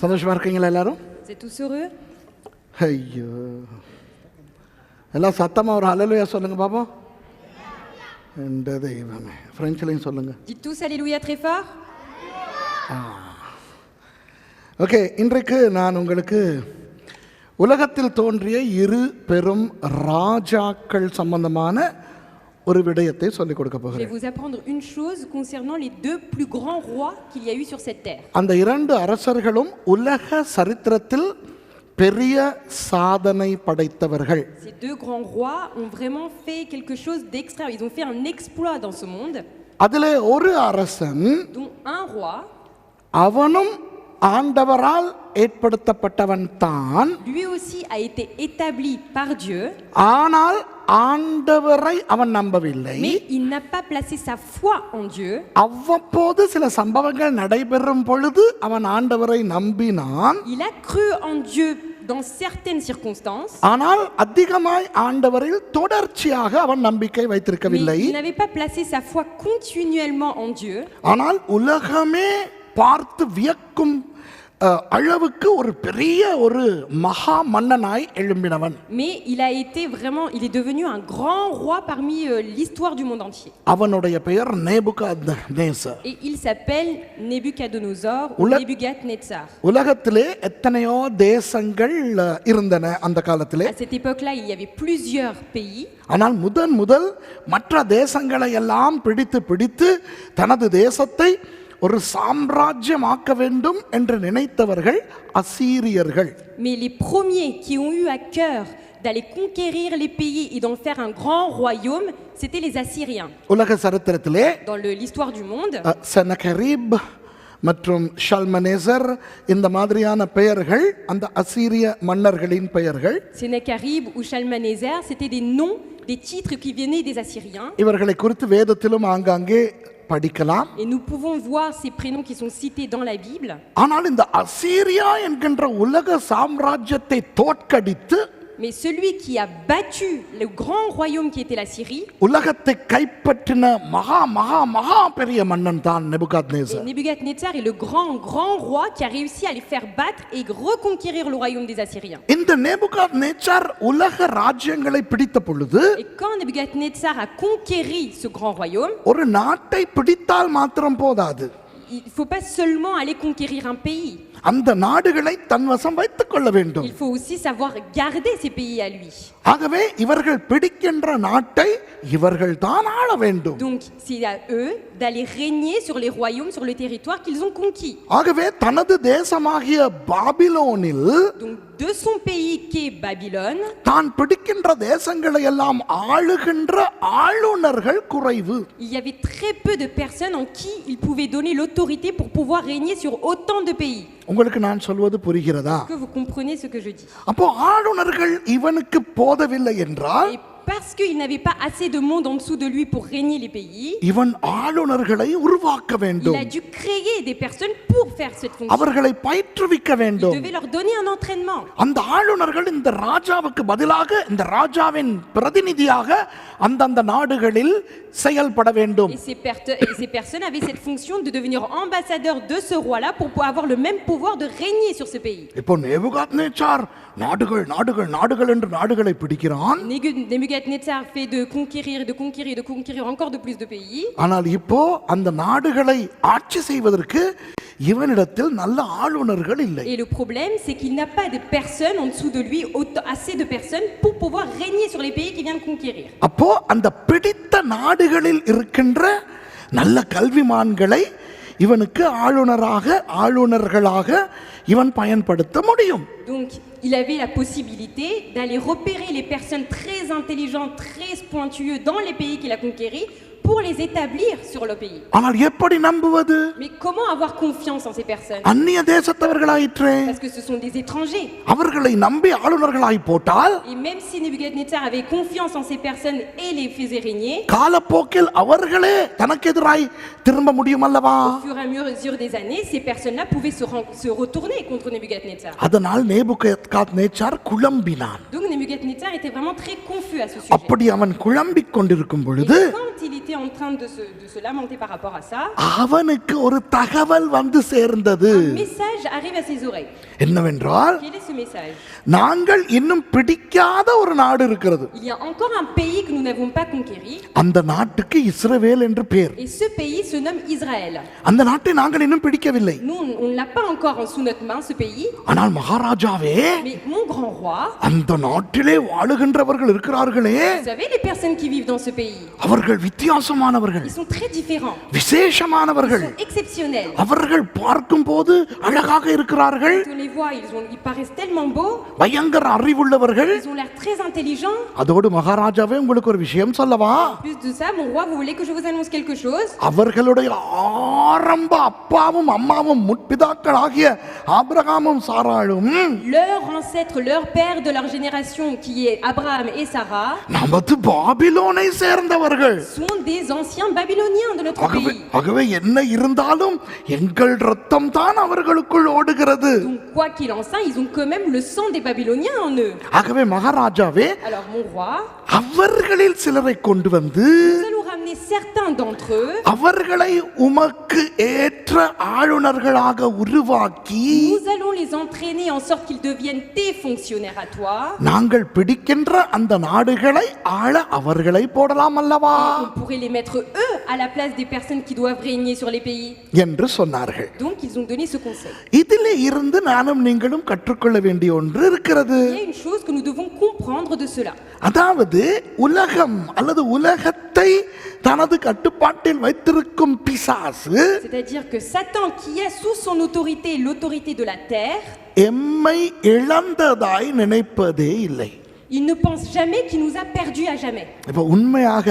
சந்தோஷமா இருக்கீங்களா எல்லாரும்? Vous êtes tous heureux? ஐயோ, எல்லாம் சத்தமா ஒரு ஹல்லேலூயா சொல்லுங்க பாப்போம். இந்த தெய்வமே, பிரெஞ்சிலையும் சொல்லுங்க. Dites tous Alléluia très fort. Okay, இன்றைக்கு நான் உங்களுக்கு உலகத்தில் தோன்றிய இரு பெரும் ராஜாக்கள் சம்பந்தமான ஒரு விடயத்தை சொல்லிக் கொடுக்க Je vais போகிறேன். vous apprendre une chose concernant les deux plus grands rois qu'il y a eu sur cette terre. அந்த இரண்டு அரசர்களும் உலக சரித்திரத்தில் பெரிய சாதனை படைத்தவர்கள். Ces deux grands rois ont vraiment fait quelque chose d'extra. Ils ont fait un exploit dans ce monde, அதிலே ஒரு அரசன் dont un roi, அவனும் ஆண்டவரால் ஏற்படுத்தப்பட்டவன் தான். lui aussi a été établi par Dieu, ஆனால் ஆண்டவரை அவன் நம்பவில்லை. mais il n'a pas placé sa foi en Dieu. அவ்வப்போது சில சம்பவங்கள் நடைபெறும் பொழுது அவன் ஆண்டவரை நம்பினான். Il a cru en Dieu dans certaines circonstances, ஆனால் அதிகமாய் ஆண்டவரில் தொடர்ச்சியாக அவன் நம்பிக்கை mais வைத்திருக்கவில்லை. il n'avait pas placé sa foi continuellement en Dieu. ஆனால் உலகமே பார்த்து வியக்கும் அளவுக்கு ஒரு பெரிய ஒரு மகா மன்னனாய் எழும்பினவன். Mais il est devenu un grand roi parmi l'histoire du monde entier. அவனுடைய பெயர் Nebuchadnezzar. Et il s'appelle Nebuchadnezzar ou Nebuchadnezzar. உலகத்திலே எத்தனையோ தேசங்கள் இருந்தன அந்த காலத்திலே. À cette époque-là, il y avait plusieurs pays. ஆனால் முதல் மற்ற தேசங்களை எல்லாம் பிடித்து தனது தேசத்தை ஒரு சாம்ராஜ்யமாக்க வேண்டும் என்று நினைத்தவர்கள் அசீரியர்கள். Mais les premiers qui ont eu à cœur d'aller conquérir les pays et d'en faire un grand royaume, c'était les Assyriens. உலக சரித்திரத்திலே Dans l'histoire du monde, செனகெரிப் மற்றும் ஷல்மனேசர் இந்த மாதிரியான பெயர்கள் அந்த அசீரிய மன்னர்களின் பெயர்கள். Sennacherib ou Shalmaneser, c'était des noms, des titres qui venaient des Assyriens. இவர்களை குறித்து வேதத்திலும் ஆங்காங்கே படிக்கலாம். Et nous pouvons voir ces prénoms qui sont cités dans la Bible. ஆனால் இந்த அசீரியா என்கின்ற உலக சாம்ராஜ்யத்தை தோற்கடித்து, Mais celui qui a battu le grand royaume qui était la Syrie, உலகத்தை கைப்பற்றின மகா மகா மகா பெரிய மன்னன் தான் Nebuchadnezzar. Nebuchadnezzar est le grand roi qui a réussi à les faire battre et reconquérir le royaume des Assyriens. இந்த நேபுகாத்நேசர் உலக ராஜ்யங்களை பிடித்த பொழுது, Et quand Nebuchadnezzar a conquéri ce grand royaume, ஒரு நாட்டை பிடித்தால் மாத்திரம் போதாது, il ne faut pas seulement aller conquérir un pays. அந்த நாடுகளை தன்வசம் வைத்துக் கொள்ள வேண்டும். Il faut aussi savoir garder ces pays à lui. ஆகவே இவர்கள் பிடிக்கின்ற நாட்டை இவர்கள் தான் ஆள வேண்டும். Donc c'est à eux d'aller régner sur les royaumes, sur le territoire qu'ils ont conquis. ஆகவே தனது தேசமாகிய பாபிலோனில், Donc de son pays qu'est Babylone, தான் பிடிக்கின்ற தேசங்களை எல்லாம் ஆளுகின்ற ஆளுநர்கள் குறைவு. il y avait très peu de personnes en qui il pouvait donner l'autorité pour pouvoir régner sur autant de pays. உங்களுக்கு நான் சொல்வது புரிகிறதா? Est-ce que vous comprenez ce que je dis? அப்போ ஆளுநர்கள் இவனுக்கு போதவில்லை என்றால், Et parce qu'il n'avait pas assez de monde en dessous de lui pour régner les pays, இவன் ஆளுநர்களை உருவாக்க il வேண்டும். a dû créer des personnes pour faire cette fonction. அவர்களை பயிற்றுவிக்க Il வேண்டும். devait leur donner un entraînement. அந்த ஆளுநர்கள் இந்த ராஜாவுக்கு பதிலாக, இந்த ராஜாவின் பிரதிநிதியாக அந்தந்த நாடுகளில் செயல்பட வேண்டும். Et ces personnes avaient cette fonction de devenir ambassadeurs de ce roi-là pour avoir le même pouvoir de régner sur ce pays. இப்போ நேபுகாத்நேச்சார் நாடுகள் நாடுகள் நாடுகள் என்று நாடுகளை பிடிக்கிறான். Nebuchadnezzar fait de conquérir encore de plus de pays. ஆனால் இப்போ அந்த நாடுகளை ஆட்சி செய்வதற்கு இவனிடத்தில் நல்ல ஆளுநர்கள் இல்லை. Et le problème, c'est qu'il n'a pas de personnes en dessous de lui, assez de personnes pour pouvoir régner sur les pays qu'il vient de conquérir. அப்போ அந்த பிடித்த நாடுகளில் இருக்கின்ற நல்ல கல்விமான்களை இவனுக்கு ஆளுநர்களாக இவன் பயன்படுத்த முடியும். Donc, il avait la possibilité d'aller repérer les personnes très intelligentes, très pointueuses dans les pays qu'il a conquéris pour les établir sur le pays. ஆனால் எப்படி நம்புவது? Mais comment avoir confiance en ces personnes? அந்நிய தேசத்தவர்களாயிற்றே. Parce que ce sont des étrangers. அவர்களை நம்பி ஆளுநர்களாய் போட்டால், Et même si Nebuchadnezzar avait confiance en ces personnes et les faisait régner, காலப்போக்கில் அவர்களே தனக்கு எதிராய் திரும்ப முடியும் அல்லவா? au fur et à mesure des années, ces personnes-là pouvaient se retourner contre Nebuchadnezzar. அதனால் Nebuchadnezzar குழம்பினான். Donc Nebuchadnezzar était vraiment très confus à ce sujet. அப்படி அவன் குழம்பிக் கொண்டிருக்கும் பொழுது, Et quand il était était en train de se lamenter par rapport à ça, அவனுக்கு ஒரு தகவல் வந்து சேர்ந்தது. un message arrive à ses oreilles. என்னவென்றால் Quel est ce message? நாங்கள் இன்னும் பிடிக்காத ஒரு நாடு இருக்கிறது. Il y a encore un pays que nous n'avons pas conquéri, அந்த நாட்டுக்கு இஸ்ரவேல் என்று பெயர். et ce pays se nomme Israël. அந்த நாட்டை நாங்கள் இன்னும் பிடிக்கவில்லை. Nous, on ne l'a pas encore sous notre main, ce pays, ஆனால் மகாராஜாவே, mais mon grand roi, அந்த நாட்டிலே வாழுகின்றவர்கள் இருக்கிறார்களே, vous savez, les personnes qui vivent dans ce pays, அவர்கள் வித்தியாசமானவர்கள், ils sont très différents, விசேஷமானவர்கள். ils sont exceptionnels. அவர்கள் பார்க்கும்போது அழகாக இருக்கிறார்கள், Quand on les voit, ils paraissent tellement beaux, பயங்கர அறிவுள்ளவர்கள். ils ont l'air très intelligents. அதோடு மகாராஜாவே, உங்களுக்கு ஒரு விஷயம் சொல்லவா? En plus de ça, mon roi, vous voulez que je vous annonce quelque chose? அவர்களுடைய ஆரம்ப அப்பாவும் அம்மாவும் முற்பிதாக்களாகிய ஆபிரகாமும் சாராளும் Leur ancêtre, leur père de leur génération, qui est Abraham et Sarah, நமது பாபிலோனை சேர்ந்தவர்கள். sont des anciens babyloniens de notre ஆகவே pays. ஆகவே என்ன இருந்தாலும் எங்கள் ரத்தம் தான் அவர்களுக்குள் ஓடுகிறது. Donc, quoi qu'il en soit, ils ont quand même le sang des Babyloniens en eux. ஆகவே மகாராஜாவே, Alors, mon roi, அவர்களில் சிலரை கொண்டு வந்து nous allons ramener certains d'entre eux. அவர்களை உமக்கு ஏற்ற ஆளுநர்களாக உருவாக்கி Nous allons les entraîner en sorte qu'ils deviennent tes fonctionnaires à toi. நாங்கள் பிடிக்கின்ற அந்த நாடுகளை ஆள அவர்களை போடலாம் அல்லவா On pourrait les mettre eux à la place des personnes qui doivent régner sur les pays. என்று சொன்னார்கள். Donc, ils ont donné ce conseil. இதிலே இருந்து நானும் நீங்களும் கற்றுக்கொள்ள வேண்டிய ஒன்று இருக்கிறது. Il y a une chose que nous devons comprendre de cela. அதாவது உலகம் அல்லது உலகத்தை தனது கட்டுப்பாட்டில் வைத்திருக்கும் பிசாசு C'est-à-dire que Satan, qui a sous son autorité l'autorité de la terre, எம்மை இழந்ததாய் நினைப்பதே இல்லை. il ne pense jamais qu'il nous a perdus à jamais. இப்ப உண்மையாக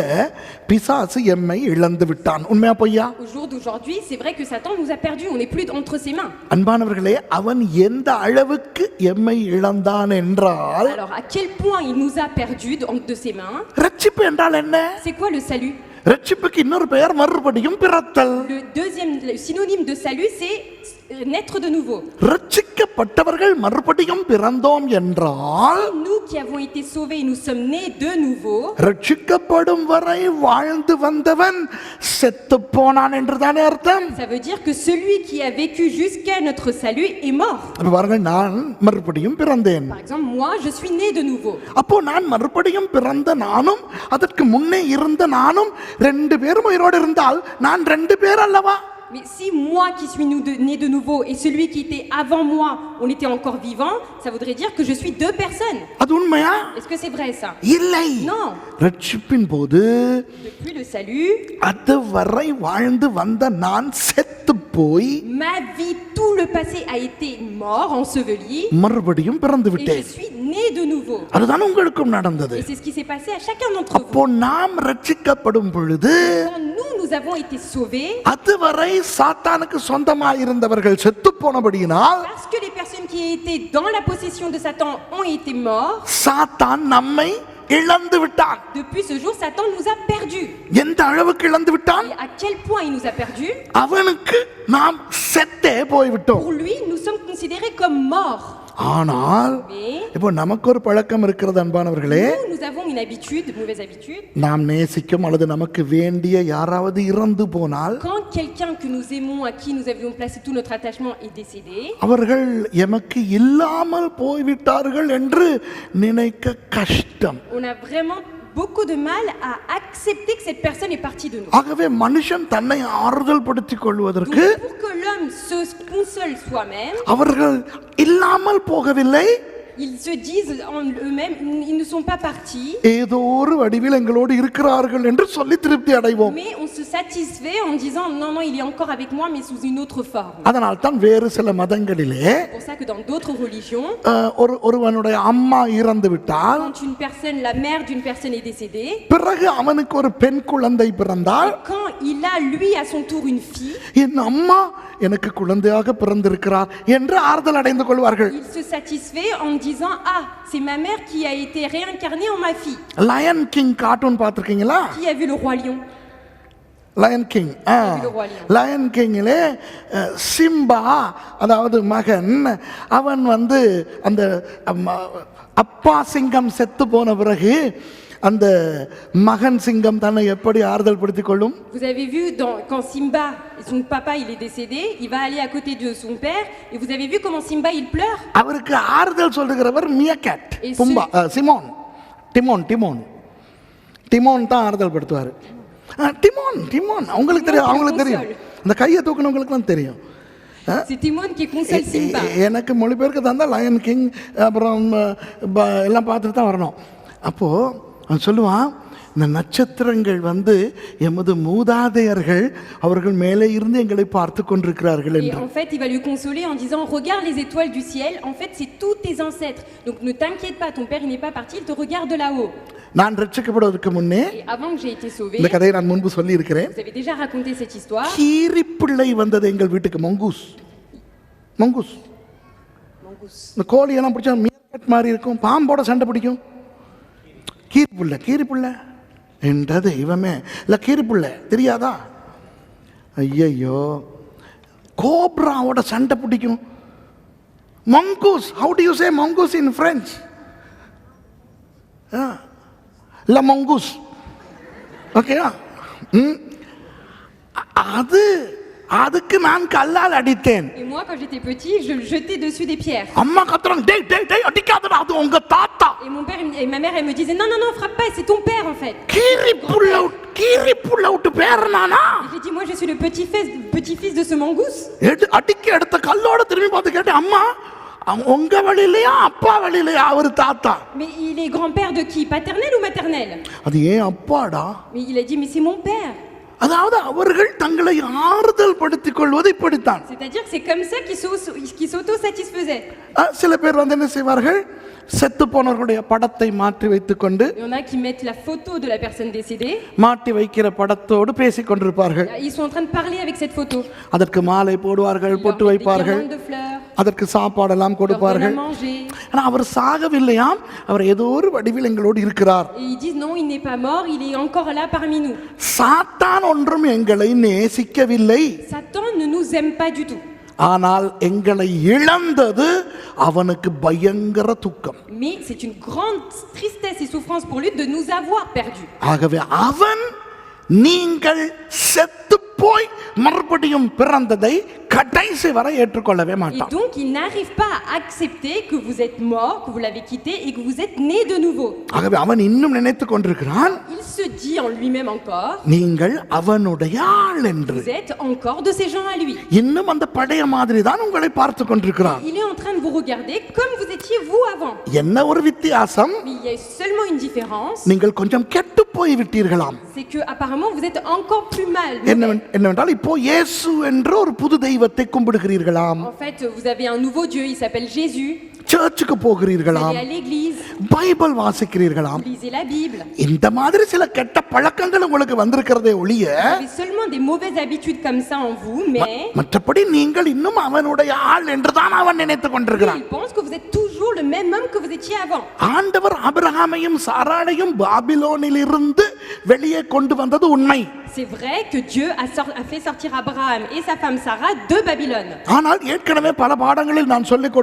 பிசாசு எம்மை இழந்து விட்டான். உண்மையா பொய்யா? Au jour d'aujourd'hui, c'est vrai que Satan nous a perdus, on n'est plus entre ses mains. அன்பானவர்களே, அவன் எந்த அளவுக்கு எம்மை இழந்தான் என்றால், Alors, à quel point il nous a perdus de ses mains? ரட்சிப்பு என்றால் என்ன? C'est quoi le salut? ரட்சிப்புக்கு இன்னொரு பெயர் மறுபடியும் பிறத்தல். Le synonyme de salut, c'est naître de nouveau. ரட்சிக்கப்பட்டவர்கள் மறுபடியும் பிறந்தோம் என்றால், Nous qui avons été sauvés, nous sommes nés de nouveau. ரட்சிக்கப்படும் வரை வாழ்ந்து வந்தவன் செத்து போனான் என்றுதானே அர்த்தம். Ça veut dire que celui qui a vécu jusqu'à notre salut est mort. அப்ப பாருங்க, நான் மறுபடியும் பிறந்தேன். Par exemple, moi, je suis né de nouveau. அப்போ நான் மறுபடியும் பிறந்த நானும் அதற்கு முன்னே இருந்த நானும் ரெண்டு பேரும் உயிரோடு இருந்தால் நான் ரெண்டு பேர் அல்லவா? Mais si moi qui suis né de nouveau et celui qui était avant moi, on était encore vivant, ça voudrait dire que je suis deux personnes. அது உண்மையா? Est-ce que c'est vrai ça? இல்லை. Non. ரட்சிப்பின் போது Depuis le salut, அதுவரை வாழ்ந்து வந்த நான் செத்து போய் ma vie, tout le passé a été mort, enseveli, மறுபடியும் பிறந்து et je விட்டேன். suis né de nouveau. அதுதான் உங்களுக்கும் நடந்தது. Et c'est ce qui s'est passé à chacun d'entre அப்போ vous. நாம் ரட்சிக்கப்படும் பொழுது Quand nous avons été sauvés, அதுவரை சாத்தானுக்கு சொந்தமாய் இருந்தவர்கள் செத்து போனபடியினால் parce que les personnes qui étaient dans la possession de Satan ont été morts, சாத்தான் நம்மை இழந்து விட்டான். depuis ce jour, Satan nous a perdus. எந்த அளவுக்கு இழந்து விட்டான்? Et à quel point il nous a perdus? அவனுக்கு நாம் செத்தே போய்விட்டோம். Pour lui, nous sommes considérés comme morts. ஆனால் Mais இப்போ நமக்கு ஒரு பழக்கம் இருக்கிறது அன்பானவர்களே. nous avons une habitude, une mauvaise habitude. நாம் நேசிக்கும் அல்லது நமக்கு வேண்டிய யாராவது இறந்து போனால் Quand quelqu'un que nous aimons, à qui nous avions placé tout notre attachement, est décédé, அவர்கள் எமக்கு இல்லாமல் போய்விட்டார்கள் என்று நினைக்க கஷ்டம். on a vraiment beaucoup de mal à accepter que cette personne est partie de nous. ஆகவே மனுஷன் தன்னை ஆறுதல் படுத்திக் Donc, கொள்வதற்கு pour que l'homme se console soi-même, அவர்கள் இல்லாமல் போகவில்லை, ils se disent en eux-mêmes, ils ne sont pas partis, ஏதோ ஒரு வடிவில் எங்களோடு இருக்கிறார்கள் என்று சொல்லி திருப்தி அடைவோம். mais on se satisfait en disant non, non, il est encore avec moi, mais sous une autre forme. அதனால் தான் வேறு சில மதங்களிலே C'est pour ça que dans d'autres religions, ஒருவனுடைய அம்மா இறந்து விட்டால் quand une personne, la mère d'une personne est décédée, பிறகு அவனுக்கு ஒரு பெண் குழந்தை பிறந்தால் quand il a lui à son tour une fille, என் அம்மா எனக்கு குழந்தையாக பிறந்திருக்கிறார் என்று ஆறுதல் அடைந்து கொள்வார்கள். il se satisfait en disant ah, c'est ma mère qui a été réincarnée en ma fille. Lion king cartoon பார்த்திருக்கீங்களா? Qui a vu le roi lion? Lion king. Lion கிங்கிலே சிம்பா, அதாவது மகன், அவன் அந்த அப்பா சிங்கம் செத்து போன பிறகு அந்த மகன் சிங்கம் தன்னை எப்படி ஆறுதல் படுத்திக் கொள்ளும்? Vous avez vu quand Simba, son papa il est décédé, il va aller à côté de son père et vous avez vu comment Simba il pleure? அவருக்கு ஆறுதல் சொல்லுகிறவர் மியக்கேட், Et பும்பா, சிமோன், டிமோன் தான் ஆறுதல் படுத்துவார். டிமோன் அவங்களுக்கு தெரியும், அவங்களுக்கு தெரியும், அந்த கையை தூக்கினவங்களுக்குலாம் தெரியும். C'est Timon qui console Simba. எனக்கு மொழிபெயர்க்க தந்தா லயன் கிங் அப்புறம் எல்லாம் பார்த்துட்டு தான் வரணும். அப்போது அவன் சொல்லுவான், இந்த நட்சத்திரங்கள் வந்து எமது மூதாதையர்கள் அவர்கள் மேலே இருந்து எங்களை பார்த்து கொண்டிருக்கிறார்கள் Et என்று. en fait, il va lui consoler en disant regarde les étoiles du ciel, en fait, c'est tous tes ancêtres. Donc ne t'inquiète pas, ton père il n'est pas parti, il te regarde de là-haut. நான் ரட்சிக்கப்படுவதற்கு முன்னே Et avant que j'ai été sauvé, இந்த கதையை நான் முன்பு சொல்லி இருக்கிறேன். vous avez déjà raconté cette histoire. கீரிப்பிள்ளை வந்தது எங்கள் வீட்டுக்கு. மங்கூஸ் இந்த கோழியெல்லாம் பிடிச்சா மீன் மாதிரி இருக்கும், பாம்போட சண்டை பிடிக்கும். கீரிப்புள்ள என்ற தெய்வமே இல்லை, கீரிப்புள்ள தெரியாதா? ஐயையோ, கோப்ராவோட சண்டை பிடிக்கும். Mongoose, how do you say mongoose in French? இல்லை மங்கூஸ், ஓகேவா? அதுக்கு நான் கல்லால் அடித்தேன். Et moi, quand j'étais petit, je le jetais dessus des pierres. அம்மா கத்துறாங்க, டேய் அடிக்காதடா, அது உங்க தாத்தா. Et mon père et ma mère, elle me disait non, frappe pas, c'est ton père en fait. கீரிப்புள்ள விட்டு பேரனானா? Et j'ai dit moi, je suis le petit-fils de ce mangousse. அடிக்க எடுத்த கல்லோட திரும்பி பார்த்து கேட்டேன், அம்மா உங்க வழியிலையா அப்பா வழியிலையா அவர் தாத்தா? Mais il est grand-père de qui? Paternel ou maternel? அது ஏன் அப்பாடா? Mais il a dit mais c'est mon père. அதாவது அவர்கள் தங்களை ஆறுதல் படுத்திக் கொள்வது இப்படித்தான். C'est-à-dire que c'est comme ça qu'ils s'auto-satisfaisaient. சில பேர் வந்து என்ன செய்வார்கள், செத்து போனவர்களுடைய படத்தை மாற்றி வைத்துக் கொண்டு, Il y en a qui mettent la photo de la personne décédée. மாட்டி வைக்கிற படத்தோடு பேசிக் கொண்டிருப்பார்கள். Ils sont en train de parler avec cette photo. அதற்கு மாலை போடுவார்கள், Ils பொட்டு leur mettent des வைப்பார்கள், guirlandes de fleurs, அதற்கு சாப்பாடெல்லாம் leur donnent à கொடுப்பார்கள். manger. ஆனா அவர் சாகவில்லையாம், அவர் ஏதோ ஒரு வடிவில் எங்களோடு இருக்கிறார். Et ils disent non, il n'est pas mort, il est encore là parmi nous. சாத்தான் ஒன்றும் எங்களை நேசிக்கவில்லை, Satan ne nous aime pas du tout. ஆனால் எங்களை இழந்தது அவனுக்கு பயங்கர துக்கம். Mais c'est une grande tristesse et souffrance pour lui de nous avoir perdus. ஆகவே அவன் நீங்கள் செத்து போய் மறுபடியும் பிறந்ததை கடைசி வரை ஏற்றுக்கொள்ளவே Et மாட்டான். donc il n'arrive pas à accepter que vous êtes mort, que vous l'avez quitté et que vous êtes né de nouveau. ஆகவே அவன் இன்னும் நினைத்துக் கொண்டிருக்கிறான், Il se dit en lui-même encore, நீங்கள் அவனுடைய ஆள் என்று. vous êtes encore de ces gens à lui. இன்னும் அந்த பழைய மாதிரி தான் உங்களை பார்த்து கொண்டிருக்கிறான். Il est en train de vous regarder comme vous étiez vous avant. என்ன ஒரு வித்தியாசம், Mais il y a seulement une différence, நீங்கள் கொஞ்சம் கெட்டு போய் விட்டீர்களாம். c'est que apparemment vous êtes encore plus mal. என்னவென்றால் இப்போ இயேசு என்ற ஒரு புது தெய்வத்தை கும்பிடுகிறீர்களாம், En fait, vous avez un nouveau Dieu, il s'appelle Jésus. சர்ச்சுக்கு Vous போகிறீர்களாம், allez à l'église, பைபிள் வாசிக்கிறீர்களாம். vous lisez la Bible. இந்த மாதிரி சில கெட்ட பழக்கங்கள் உங்களுக்கு வந்திருக்கிறதே ஒழிய, Vous avez seulement des mauvaises habitudes comme ça en vous, mais மற்றபடி நீங்கள் இன்னும் அவனுடைய ஆள் என்றுதான் அவன் நினைத்துக் கொண்டிருக்கிறான். il pense que vous êtes toujours le même homme que vous étiez avant. ஆண்டவர் ஆபிரகாமையும் சாராளையும் பாபிலோனில் இருந்து வெளியே கொண்டு வந்தது உண்மை. C'est vrai que Dieu a fait sortir Abraham et sa femme Sarah de Babylone. ஆனால் ஏற்கனவே பல பாடங்களில் நான் சொல்லிக்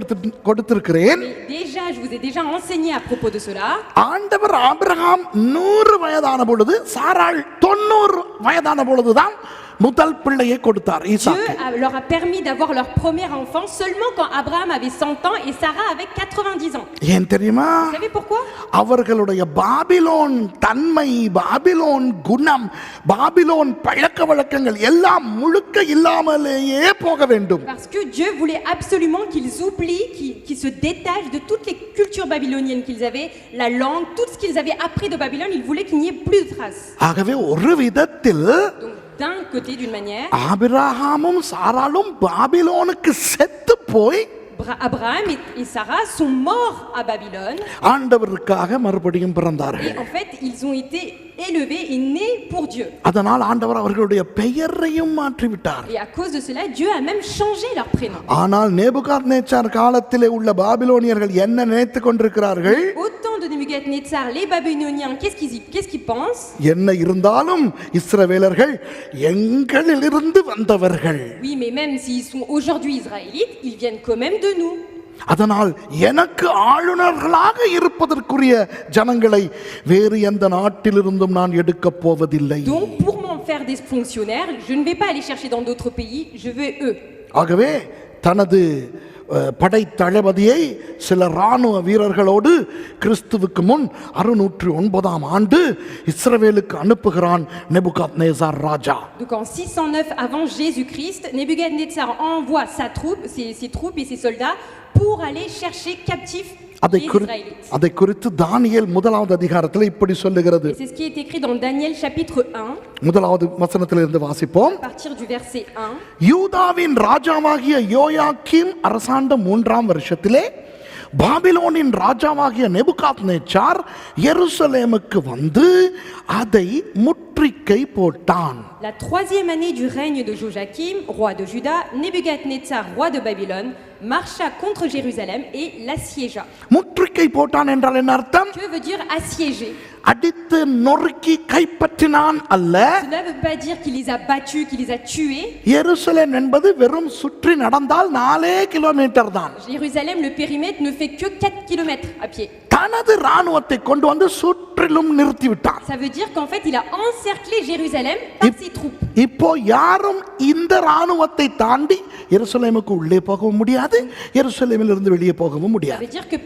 கொடுத்திருக்கிறேன். Mais déjà, je vous ai déjà enseigné à propos de cela. ஆண்டவர் ஆபிரகாம் 100 வயதான பொழுது, சாராள் 90 வயதான பொழுதுதான் முதல் பிள்ளையை கொடுத்தார், Dieu Isaac. leur a permis d'avoir leur premier enfant seulement quand Abraham avait 100 ans et Sarah avait 90 ans. ஏன் தெரியுமா? Vous savez pourquoi? அவர்களுடைய பாபிலோன் தன்மை, பாபிலோன் குணம், பாபிலோன் பழக்க வழக்கங்கள் எல்லாம் முழுக்க இல்லாமலேயே போக வேண்டும். Parce que Dieu voulait absolument qu'ils oublient, qu'ils se détachent de toutes les cultures babyloniennes qu'ils avaient, la langue, tout ce qu'ils avaient appris de Babylone, il voulait qu'il n'y ait plus de traces. ஆகவே ஒரு விதத்தில் Donc d'un côté, d'une manière, ஆபிரகாமும் சாராளும் பாபிலோனுக்கு செத்து போய் Abraham et Sarah sont morts à Babylone. ஆண்டவருக்காக மறுபடியும் பிறந்தார்கள். Et en fait, ils ont été élevés et nés pour Dieu. அதனால் ஆண்டவர் அவர்களுடைய பெயரையும் மாற்றி விட்டார். Et à cause de cela, Dieu a même changé leur prénom. ஆனால் நேபுகாத்நேச்சார் காலத்திலே உள்ள பாபிலோனியர்கள் என்ன நினைத்துக் கொண்டிருக்கிறார்கள்? Au temps de Nebuchadnezzar, les Babyloniens, qu'est-ce qu'ils pensent? என்ன இருந்தாலும் இஸ்ரவேலர்கள் எங்களிலிருந்து வந்தவர்கள். Oui, mais même s'ils sont aujourd'hui israélites, ils viennent quand même de nous. அதனால் எனக்கு ஆளுநர்களாக இருப்பதற்குரிய ஜனங்களை வேறு எந்த நாட்டிலிருந்தும் நான் எடுக்கப் போவதில்லை. Donc pour m'en faire des fonctionnaires, je ne vais pas aller chercher dans d'autres pays, je veux eux. ஆகவே தனது படை தளபதியை சில இராணுவ வீரர்களோடு கிறிஸ்துவுக்கு முன் 609 ஆண்டு இஸ்ரவேலுக்கு அனுப்புகிறான் நேபுகாத்நேசார் ராஜா. Donc en 609 avant Jésus-Christ, Nebuchadnezzar envoie ses troupes et ses soldats pour aller chercher captifs les Israélites. அதை குறித்து தானியேல் 1வது அதிகாரத்தில் இப்படி சொல்லுகிறது. C'est ce qui est écrit dans Daniel chapitre 1. 1வது வசனத்திலிருந்து வாசிப்போம். À partir du verset 1. யூதாவின் ராஜாவாகிய யோயாக்கீம் அரசாண்ட 3ஆம் வருஷத்திலே பாபிலோனின் ராஜாவாகிய நேபுகாத்நேச்சார் எருசலேமுக்கு வந்து அதை முற்றுகை போட்டான். La 3e année du règne de Joachim, roi de Juda, Nebuchadnezzar, roi de Babylone, marcha contre Jérusalem et l'assiégea. முற்றுகை போட்டான் என்றால் என்ன அர்த்தம்? Que veut dire assiéger? அடித்து நொறுக்கி கைப்பற்றினான் அல்ல. Cela ne veut pas dire qu'il les a battus, qu'il les a tués. எருசலேம் என்பது வெறும் சுற்றி நடந்தால் 4 கிலோமீட்டர் தான். Jérusalem, le périmètre ne fait que 4 km à pied. தனது ராணுவத்தை கொண்டு வந்து சுற்றிலும் நிறுத்தி விட்டான். Ça veut dire qu'en fait il a encerclé Jérusalem par ses troupes. இப்போ யாரும் இந்த ராணுவத்தை தாண்டி எருசலேமுக்கு உள்ளே போகவும் முடியாது, எருசலேமில் இருந்து வெளியே போகவும் Ça முடியாது. veut dire que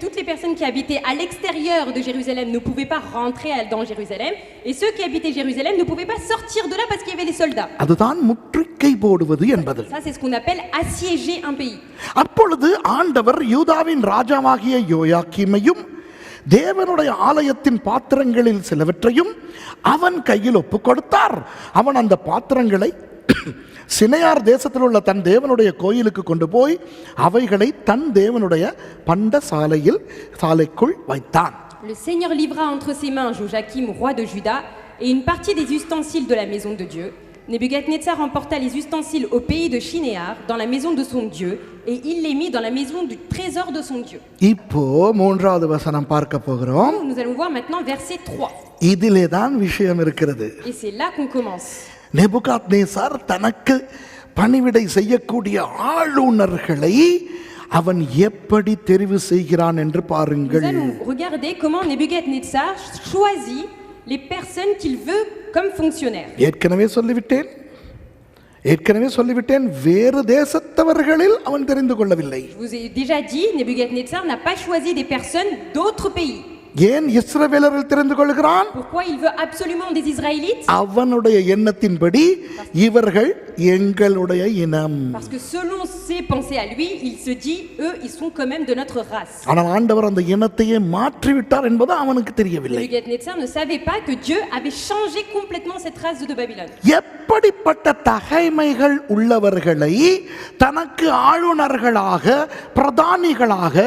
toutes les personnes qui habitaient à l'extérieur de Jérusalem ne pouvaient pas rentrer dans Jérusalem, et ceux qui habitaient Jérusalem ne pouvaient pas sortir de là parce qu'il y avait les soldats. அதுதான் முற்றுகை போடுவது என்பது. Ça c'est ce qu'on appelle assiéger un pays. அப்பொழுது ஆண்டவர் யூதாவின் ராஜாவாகிய யோயாக்கீமையும் தேவனுடைய ஆலயத்தின் பாத்திரங்களில் சிலவற்றையும் அவன் கையில் ஒப்புக் கொடுத்தார். அவன் அந்த பாத்திரங்களை சினையார் தேசத்தில் உள்ள தன் தேவனுடைய கோயிலுக்கு கொண்டு போய் அவைகளை தன் தேவனுடைய பண்ட சாலைக்குள் வைத்தான். Le Seigneur livra entre ses mains Joachim, roi de Juda, et une partie des ustensiles de la maison de Dieu. Nebuchadnezzar emporta les ustensiles au pays de Shinéar, dans la maison de son Dieu, et il les mit dans la maison du trésor de son Dieu. இப்போ 3வது வசனம் பார்க்க போகிறோம். Nous allons voir maintenant verset 3. இதிலே தான் விஷயம் இருக்கிறது. Et c'est là qu'on commence. நேபுகாத்நேசார் தனக்கு பணிவிடை செய்யக்கூடிய ஆளுநர்களை அவன் எப்படி தெரிவு செய்கிறான் என்று Nous பாருங்கள். allons regarder comment Nebuchadnezzar choisit les personnes qu'il veut comme fonctionnaires. ஏற்கனவே சொல்லிவிட்டேன் வேறு தேசத்தவர்களில் அவன் தெரிந்து கொள்ளவில்லை. Je vous ai déjà dit, Nebuchadnezzar n'a pas choisi des personnes d'autres pays. ஏன் இஸ்ரவேலர்கள் தெரிந்து கொள்கிறான்? Pourquoi il veut absolument des Israélites? அவனுடைய எண்ணத்தின்படி இவர்கள் எங்களுடைய இனம். Parce que selon ses pensées à lui, il se dit, eux, ils sont quand même de notre race. ஆனால் ஆண்டவர் அந்த இனத்தையே மாற்றி விட்டார் என்பது அவனுக்கு தெரியவில்லை. Nebuchadnezzar ne savait pas que Dieu avait changé complètement cette race de Babylone. எப்படிப்பட்ட தகைமைகள் உள்ளவர்களை தனக்கு ஆளுநர்களாக பிரதானிகளாக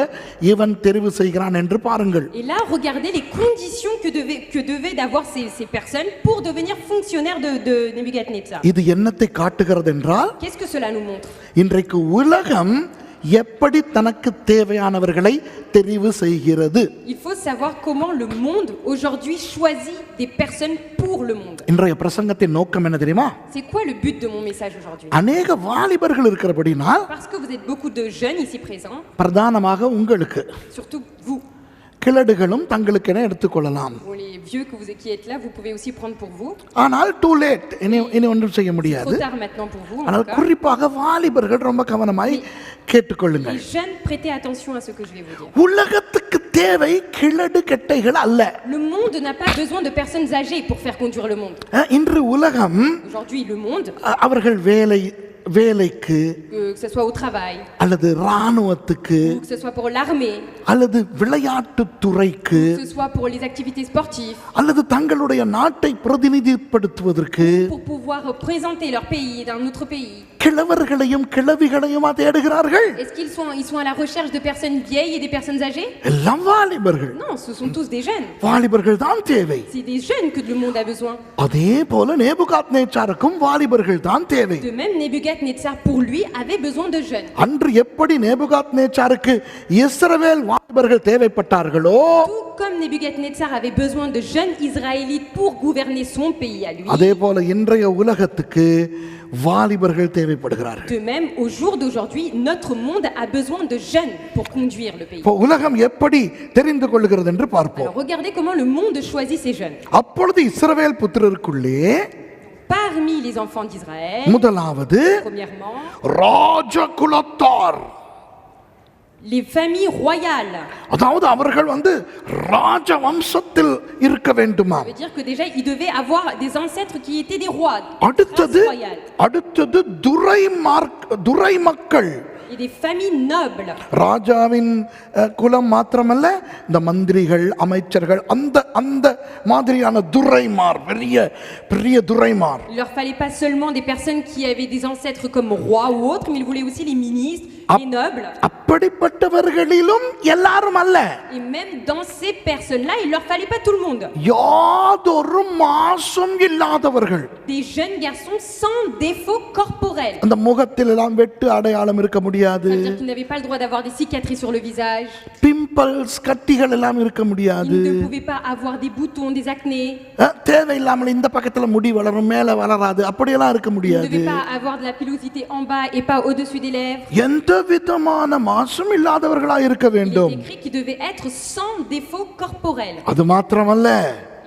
இவன் தெரிவு செய்கிறான் என்று பாருங்கள். Et là, regardez les conditions que devaient avoir ces personnes pour devenir fonctionnaires de Nebuchadnezzar. இது என்னத்தை காட்டுகிறது என்றால், Qu'est-ce que cela nous montre? இன்றைக்கு உலகம் எப்படி தனக்கு தேவையானவர்களை தெரிவு செய்கிறது. Il faut savoir comment le monde aujourd'hui choisit des personnes pour le monde. இன்றைய பிரசங்கத்தின் நோக்கம் என்ன தெரியுமா? C'est quoi le but de mon message aujourd'hui? அநேக வாலிபர்கள் இருக்கிறபடினால், Parce que vous êtes beaucoup de jeunes ici présents, பிரதானமாக உங்களுக்கு surtout vous. கிழடுகளும் தங்களுக்கென எடுத்துக்கொள்ளலாம். Bon, les vieux qui êtes là, vous pouvez aussi prendre pour vous. ஆனால் too late, இனி ஒன்றும் செய்ய முடியாது. Trop tard maintenant pour vous. en ஆனால் tout cas. குறிப்பாக வாலிபர்கள் ரொம்ப கவனமாய் கேட்டுக்கொள்ளுங்கள். Les jeunes, prêtez attention à ce que je vais vous dire. உலகத்துக்கு தேவை கிழடு கெட்டைகள் அல்ல. Le monde n'a pas besoin de personnes âgées pour faire conduire le monde. இன்று உலகம் Aujourd'hui, le monde, அவர்கள் வேலைக்கு que ce soit au travail, அல்லது இராணுவத்துக்கு ou que ce soit pour l'armée, அல்லது விளையாட்டுத் துறைக்கு que ce soit pour les activités sportives, அல்லது தங்களுடைய நாட்டை பிரதிநிதிப்படுத்துவதற்கு pour pouvoir présenter leur pays d'un autre pays. கிழவர்களையும் கிழவிகளையுமா தேடுகிறார்கள்? Est-ce qu'ils sont à la recherche de personnes vieilles et des personnes âgées? எல்லாம் வாலிபர்கள். Non, ce sont tous des jeunes. வாலிபர்கள் தான் தேவை. C'est des jeunes que le monde a besoin. அதே போல நேபுகாத்நேச்சாருக்கும் வாலிபர்கள் தான் தேவை. De même, Nebuchadnezzar, pour lui, avait besoin de jeunes. அன்று எப்படி நேபுகாத்நேச்சாருக்கு இஸ்ரவேல் வாலிபர்கள் தேவைப்பட்டார்களோ, Tout comme Nebuchadnezzar avait besoin de jeunes Israélites pour gouverner son pays à lui, அதே போல இன்றைய உலகத்துக்கு வாலிபர்கள் தேவைப்படுகிறார்கள். தேவைப்படுகிறார்கள். De même, au jour d'aujourd'hui, notre monde a besoin de jeunes pour conduire le pays. இப்போ உலகம் எப்படி தெரிந்து கொள்கிறது என்று பார்ப்போம். Alors regardez comment le monde choisit ces jeunes. அப்பொழுது இஸ்ரவேல் புத்திரருக்குள்ளே Parmi les enfants d'Israël, முதலாவது premièrement, ராஜகுலத்தார், les familles royales. அதாவது அவர்கள் ராஜ வம்சத்தில் இருக்க வேண்டுமா. Ça veut dire que déjà, ils devaient avoir des ancêtres qui étaient des rois, அடுத்தது races royales, அடுத்தது துரை மக்கள், et des familles nobles. ராஜாவின் குலம் மாத்திரமல்ல, இந்த மந்திரிகள் அமைச்சர்கள் அந்த அந்த மாதிரியான துரைமார், பெரிய பெரிய துரைமார். Il leur fallait pas seulement des personnes qui avaient des ancêtres comme rois ou autres, mais ils voulaient aussi les ministres, les nobles. அப்படிப்பட்டவர்களிலும் எல்லாரும் அல்ல. Et même dans ces personnes-là, il leur fallait pas tout le monde. யாதொரு மாசும் இல்லாதவர்கள், Des jeunes garçons sans défaut corporel. அந்த முகத்தில் எல்லாம் வெட்டு அடையாளம் இருக்க முடியாது. Ça veut dire qu'ils n'avaient pas le droit d'avoir des cicatrices sur le visage. Pimples கட்டிகள் எல்லாம் இருக்க முடியாது. Ils ne pouvaient pas avoir des boutons, des acnés. தேவையில்லாமல் இந்த பக்கத்துல முடி வளரும் மேல வளராது அப்படியெல்லாம் இருக்க Ils ne முடியாது. devaient pas avoir de la pilosité en bas et pas au-dessus des lèvres. எந்த விதமான மாசும் இல்லாதவர்களா இருக்க Il வேண்டும். est écrit qu'ils devaient être sans défaut corporel. அது மாத்திரமல்ல,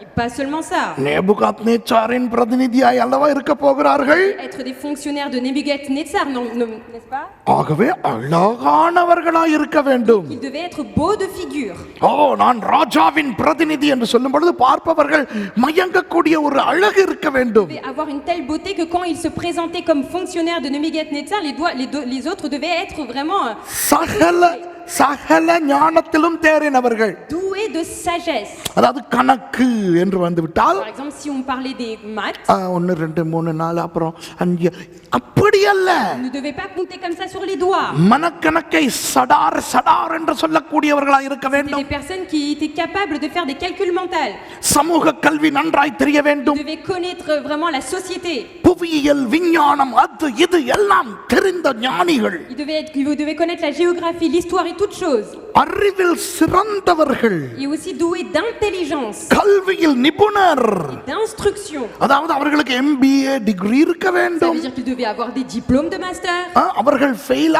Et pas seulement ça. நேபுகாத்நேச்சாரின் பிரதிநிதியாய் அல்லவா இருக்க போகிறார்கள். Être des fonctionnaires de Nebuchadnezzar, n'est-ce pas? ஆகவே அழகானவர்களாய் இருக்க வேண்டும். Ils devaient être beaux de figure. நான் ராஜாவின் பிரதிநிதி என்று சொல்லும் பொழுது பார்ப்பவர்கள் மயங்கக்கூடிய ஒரு அழகு இருக்க Ils வேண்டும். devaient avoir une telle beauté que quand ils se présentaient comme fonctionnaires de Nebuchadnezzar, les autres devaient être vraiment சகல ஞானத்திலும் தேறினவர்கள். doués de sagesse. அதாவது கணக்கு என்று வந்துவிட்டால், Par exemple, si on parlait des maths, 1 2 3 4 அப்புறம் 5 அப்படி அல்ல. ils ne devaient pas compter comme ça sur les doigts. மனக்கணக்கை சடார் சடார் என்று சொல்லக்கூடியவர்களாய் இருக்க C'était வேண்டும். des personnes qui étaient capables de faire des calculs mentaux. சமூக கல்வி நன்றாய் தெரிய Ils வேண்டும். devaient connaître vraiment la société. புவியியல் விஞ்ஞானம் அது இது எல்லாம் தெரிந்த ஞானிகள். Ils devaient connaître la géographie, l'histoire et toutes choses. அறிவில் சிறந்தவர்கள், Et aussi doués d'intelligence, கல்வியில் நிபுணர், d'instruction. அதாவது அவர்களுக்கு MBA டிகிரி இருக்க Ça veut வேண்டும். dire qu'ils devaient avoir des diplômes de master. அவர்கள் ஃபெயில்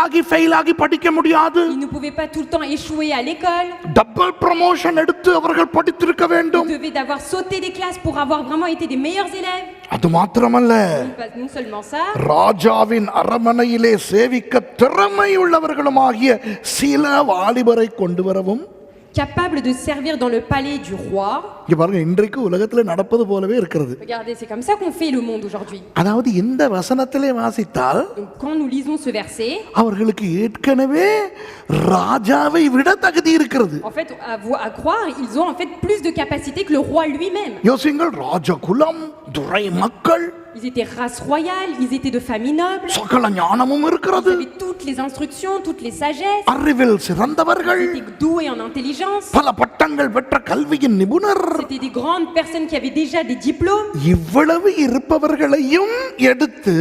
ஆகி படிக்க முடியாது. Ils ne pouvaient pas tout le temps échouer à l'école. Double promotion எடுத்து அவர்கள் படித்திருக்க Ils வேண்டும். devaient avoir sauté des classes pour avoir vraiment été des meilleurs élèves. அது மாத்திரமல்ல, Non seulement ça, ராஜாவின் அரமனையிலே சேவிக்க திறமை உள்ளவர்களுமாகிய சில வாலிபரை கொண்டு வரவும். capables de servir dans le palais du roi. இங்க பாருங்க, இன்றைக்கு உலகத்துல நடப்பது போலவே இருக்கிறது. Regardez, c'est comme ça qu'on fait le monde aujourd'hui. அதாவது இந்த வசனத்திலே வாசித்தால் Donc quand nous lisons ce verset, அவர்களுக்கு ஏற்கனவே ராஜாவை விட தகுதி இருக்கிறது. en fait, à croire, ils ont en fait plus de capacité que le roi lui-même. யோசிங்கள், ராஜகுலம், துரை மக்கள், Ils étaient race royale, ils étaient de famille noble. சகல ஞானமும் Ils இருக்கிறது. avaient toutes les instructions, toutes les sagesses. அறிவில் சிறந்தவர்கள், Ils étaient doués en intelligence. பல பட்டங்கள் பெற்ற கல்வியின் நிபுணர். C'était des grandes personnes qui avaient déjà des diplômes. இவ்வளவு இருப்பவர்களையும் எடுத்து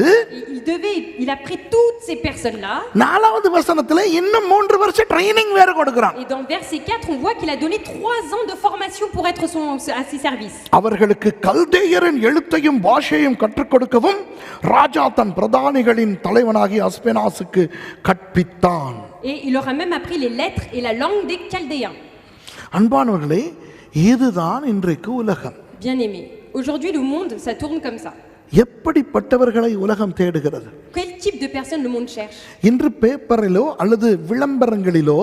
Il a pris toutes ces personnes-là. 4வது வசனத்துல இன்னும் 3 வருஷம் ட்ரைனிங் வேற கொடுக்கிறான். Et dans verset 4, on voit qu'il a donné 3 ans de formation pour être à ses services. அவர்களுக்கு கல்தேயரின் எழுத்தையும் பாஷையும் கற்றுக் கொடுக்கவும் ராஜா தன் பிரதானிகளின் தலைவனாகிய அஸ்பெனாசுக்கு கற்பித்தான். Et il leur a même appris les lettres et la langue des Chaldéens. அன்பானவர்களே, இதுதான் இன்றைக்கு உலகம். Bien-aimés, aujourd'hui le monde, ça tourne comme ça. எப்படிப்பட்டவர்களை உலகம் தேடுகிறது? Quel type de personnes le monde cherche? இன்று பேப்பரிலோ அல்லது விளம்பரங்களிலோ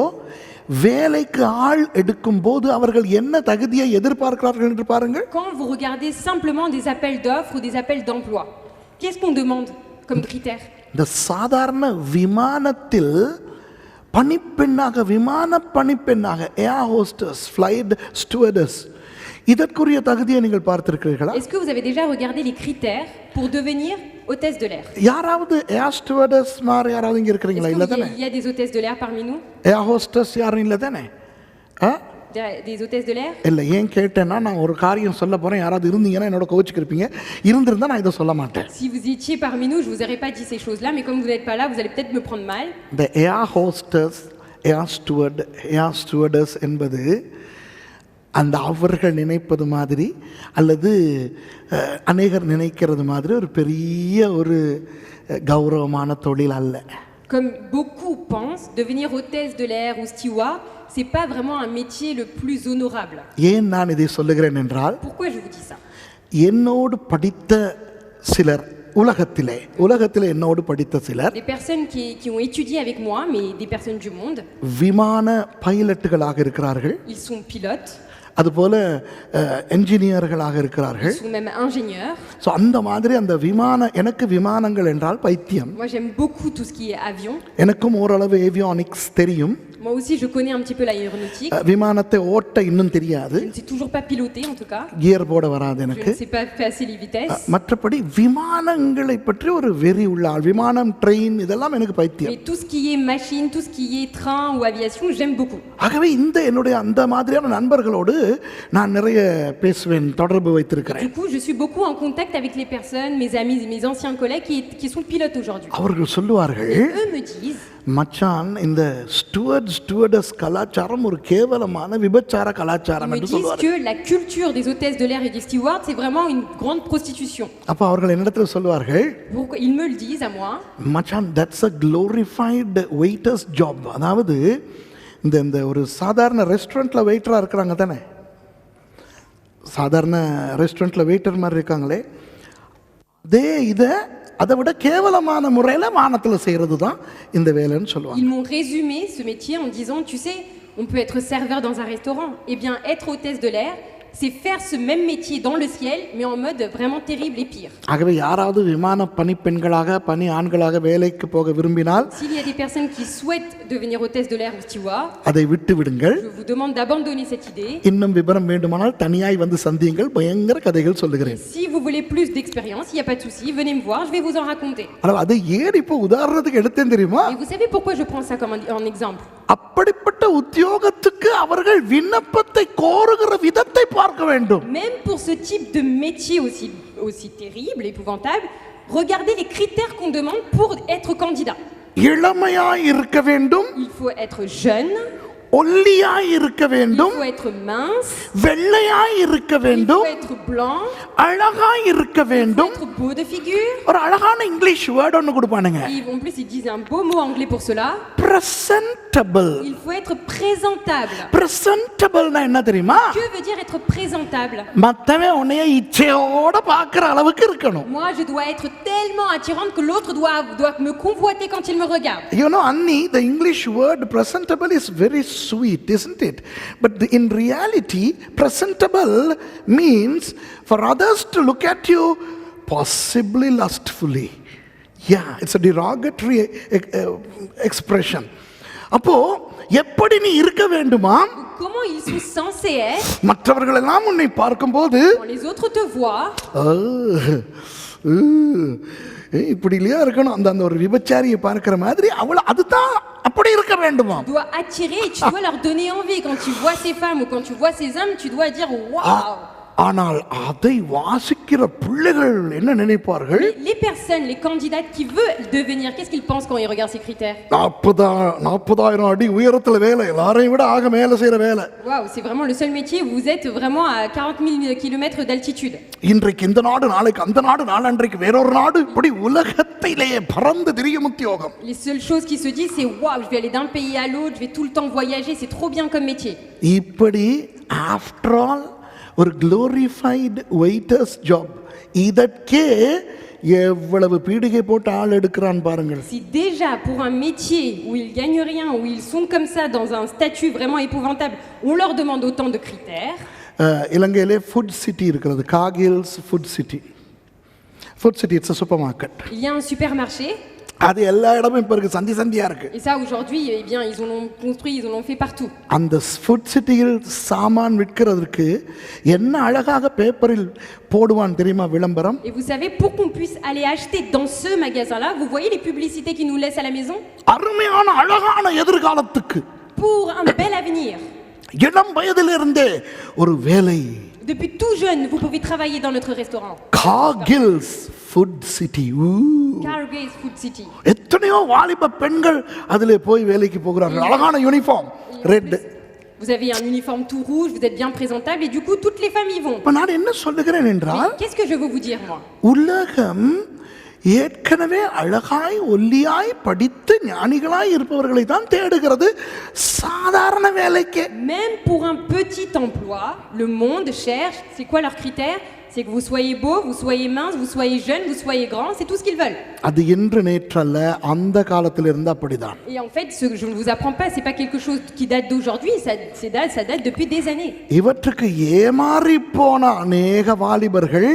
வேலைக்கு ஆள் எடுக்கும் போது அவர்கள் என்ன தகுதியை எதிர்பார்க்கிறார்கள் என்று பாருங்கள். Quand vous regardez simplement des appels d'offres ou des appels d'emploi, qu'est-ce qu'on demande comme critère? இந்த சாதாரண விமானத்தில் விமான பணிப்பெண்ணாக ஏர் ஹோஸ்டஸ், ஃப்ளைட் ஸ்டூவர்டஸ், இதற்குரிய தகுதியை நீங்கள் பார்த்திருக்கிறீர்களா? Est-ce que vous avez déjà regardé les critères pour devenir hôtesse de l'air? யாராவது ஏர் ஸ்டூவர்டஸ் மாதிரி யாராவது இங்க இருக்கிறீங்களா? இல்ல தானே? Il y a des hôtesses de l'air parmi nous? Air hostess யாரும் இல்ல தானே? Des hôtesses de l'air? இல்ல, ஏன் கேட்டேன்னா, நான் ஒரு காரியம் சொல்ல போறேன். யாராவது இருந்தீங்கன்னா என்னோட கோச்சுக்கு இருப்பீங்க. இருந்திருந்தா நான் இதை சொல்ல மாட்டேன். Si vous étiez parmi nous, je vous aurais pas dit ces choses-là, mais comme vous n'êtes pas là, vous allez peut-être me prendre mal. இந்த ஏர் ஹோஸ்டஸ், ஏர் ஸ்டூவர்ட், ஏர் ஸ்டூவர்டஸ் என்பது அந்த அவர்கள் நினைப்பது மாதிரி அல்லது அநேகர் நினைக்கிறது மாதிரி ஒரு பெரிய ஒரு கௌரவமான தொழில் அல்ல. Comme beaucoup pensent, devenir hôtesse de l'air ou steward, c'est pas vraiment un métier le plus honorable. ஏன் நான் இதை சொல்லுகிறேன் என்றால், Pourquoi je vous dis ça? என்னோடு படித்த சிலர் உலகத்திலே என்னோடு படித்த சிலர் Des personnes qui ont étudié avec moi, mais des personnes du monde, விமான பைலட்டுகளாக இருக்கிறார்கள், ils sont pilotes, அதுபோல என்ஜினியர்களாக இருக்கிறார்கள். ils sont même ingénieurs. So அந்த மாதிரி அந்த எனக்கு விமானங்கள் என்றால் பைத்தியம். Moi j'aime beaucoup tout ce qui est avion. எனக்கும் ஓரளவு ஏவியானிக்ஸ் தெரியும். Moi aussi je connais un petit peu l'aéronautique. விமானத்தை ஓட்ட இன்னும் தெரியாது, Je ne sais toujours pas piloter en tout cas. Gear போட வராது Je எனக்கு. ne sais pas passer les vitesses. மற்றபடி விமானங்களை பற்றி ஒரு வெறி உள்ள ஆள், விமானம் ட்ரெயின் இதெல்லாம் எனக்கு பைத்தியம். Mais tout ce qui est machine, tout ce qui est train ou aviation, j'aime beaucoup. ஆகவே என்னுடைய அந்த மாதிரியான நண்பர்களோடு நான் நிறைய பேசுவேன், தொடர்பு வைத்திருக்கிறேன். Du coup, je suis beaucoup en contact avec les personnes, mes amis et mes anciens collègues qui sont pilotes aujourd'hui. அவர்கள் சொல்லுவார்கள், Eux me disent, மச்சான் இந்த ஸ்டூவர்டஸ் கலாச்சாரம் ஒரு கேவலமான விபச்சார கலாச்சாரம் ils me என்று disent சொல்லுவார்கள். que la culture des hôtesses de l'air et des stewards, c'est vraiment une grande prostitution. அப்ப அவர்கள் என்னிடத்தில் சொல்லுவார்கள், Pourquoi ils me le disent à moi? மச்சான் that's a glorified waiters job. அதாவது இந்த ஒரு சாதாரண ரெஸ்டாரண்ட்ல வெயிட்டரா இருக்கிறாங்க தானே, சாதாரண ரெஸ்டாரண்ட்ல வெயிட்டர் மாதிரி இருக்காங்களே, அதை விட கேவலமான முறையில் வானத்தில் செய்கிறது தான் இந்த வேலைன்னு சொல்லுவாங்க. Ils m'ont résumé ce métier en disant, tu sais, on peut être serveur dans un restaurant. Eh bien, être hôtesse de l'air, c'est faire ce même métier dans le ciel, mais en mode vraiment terrible et pire. ஆகவே யாராவது விமான பணிப்பெண்களாக பணி ஆண்களாக வேலைக்கு போக விரும்பினால், S'il y a des personnes qui souhaitent devenir hôtesse de l'air ou steward, அதை விட்டு விடுங்கள். je vous demande d'abandonner cette idée. இன்னும் விவரம் வேண்டுமானால் தனியாய் வந்து சந்தியுங்கள், பயங்கர கதைகள் சொல்லுகிறேன். Si vous voulez plus d'expérience, il n'y a pas de souci, venez me voir, je vais vous en raconter. ஆனால் அதை ஏன் இப்போ உதாரணத்துக்கு எடுத்தேன் தெரியுமா? Et vous savez pourquoi je prends ça comme un exemple? அப்படிப்பட்ட உத்தியோகத்துக்கு அவர்கள் விண்ணப்பத்தை கோருகிற விதத்தை பார்க்க வேண்டும். Même pour ce type de métier aussi terrible, épouvantable, regardez les critères qu'on demande pour être candidat. இளமையாய் இருக்க வேண்டும், Il faut être jeune, ஒல்லியாய் இருக்க il வேண்டும், faut être mince, வெள்ளையாய் இருக்க il வேண்டும், faut être blanc, அழகாய் இருக்க il faut வேண்டும். être beau de figure. ஒரு அழகான இங்கிலீஷ் வேர்ட் ஒன்று கொடுப்பானுங்க, En plus, ils disent un beau mot anglais pour cela. Presentable. Il faut être présentable. பிரசன்டபிள்னா என்ன தெரியுமா? Que veut dire être présentable? மத்தவன் உன்னைய இச்சையோட பார்க்குற அளவுக்கு இருக்கணும். Moi, je dois être tellement attirante que l'autre doit me convoiter quand il me regarde. You know, Annie, the English word presentable is very sweet, isn't it? But in reality, presentable means for others to look at you possibly lustfully. Yeah, it's a derogatory expression. அப்போ எப்படி நீ இருக்க வேண்டுமா? Comment ils sont censés être மற்றவர்கள் எல்லாம் உன்னை பார்க்கும்போது quand les autres te voient? இப்படி இல்லையா இருக்கணும், அந்த ஒரு விபச்சாரியை பார்க்கிற மாதிரி அவள அதுதான் அப்படி இருக்க வேண்டுமா? Tu dois attirer et tu dois leur donner envie. Quand tu vois ces femmes ou quand tu vois ces hommes, tu dois dire waouh. ஆனால் அதை வாசிக்கிற பிள்ளைகள் என்ன நினைப்பார்கள்? Les personnes, les candidates qui veulent devenir, qu'est-ce qu'ils pensent quand ils regardent ces critères? 40,000 அடி உயரத்துல வேலை, எல்லாரையும் விட ஆக மேல செய்யற வேலை. Waouh, c'est vraiment le seul métier où vous êtes vraiment à 40 000 km d'altitude. இன்றைக்கு இந்த நாடு, நாளைக்கு அந்த நாடு, நாளன்றைக்கு வேறொரு நாடு, இப்படி உலகத்திலேயே பறந்து திரியும் உத்தியோகம். Les seules choses qui se disent c'est waouh, je vais aller d'un pays à l'autre, je vais tout le temps voyager, c'est trop bien comme métier. இப்படி ஆஃப்டர் ஆல் ஒரு glorified waiters job, இதற்கே எவ்வளவு பீடிகை போட்டு ஆள் எடுக்கிறான் பாருங்கள். Si déjà pour un métier où ils gagnent rien, où ils sont comme ça dans un statut vraiment épouvantable, on leur demande autant de critères. இலங்கையிலே food city இருக்கிறது, Cargills food city. Food city it's a supermarket. Il y a un supermarché. அது எல்லா இடமும் இப்ப இருக்கு, சந்தியா இருக்கு. Et ça aujourd'hui, eh bien, ils en ont construit, ils en ont fait partout. அந்த food சிட்டியில் சாமான் விற்கிறதுக்கு என்ன அழகாக பேப்பரில் போடுவான் தெரியுமா விளம்பரம்? Et vous savez, pour qu'on puisse aller acheter dans ce magasin-là, vous voyez les publicités qu'ils nous laissent à la maison? அருமையான அழகான எதிர்காலத்துக்கு, Pour un bel avenir. இளம் வயதிலிருந்தே ஒரு வேலை. Depuis tout jeune, vous pouvez travailler dans notre restaurant. Cargills food city. Cargays Food City. எத்தனையோ வாலிப பெண்கள் அதிலே போய் வேலைக்கு போகிறார்கள், அழகான uniform red. Vous avez un uniforme tout rouge, vous êtes bien présentable et du coup toutes les femmes y vont. இப்ப நான் என்ன சொல்லுகிறேன் Mais என்றால் qu'est-ce que je veux vous dire moi? உலகம் ஏற்கனவே அழகாய் ஒல்லியாய் படித்து ஞானிகளாய் இருப்பவர்களை தான் தேடுகிறது சாதாரண வேலைக்கு. Même pour un petit emploi, le monde cherche, c'est quoi leurs critères? C'est que vous soyez beau, vous soyez mince, vous soyez jeune, vous soyez grand, c'est tout ce qu'ils veulent. அது இன்று நேற்றல்ல, அந்த காலத்தில் இருந்து அப்படிதான். Et en fait, ce que je ne vous apprends pas, c'est pas quelque chose qui date d'aujourd'hui, ça date depuis des années. இவற்றுக்கு ஏமாறி போன அநேக வாலிபர்கள்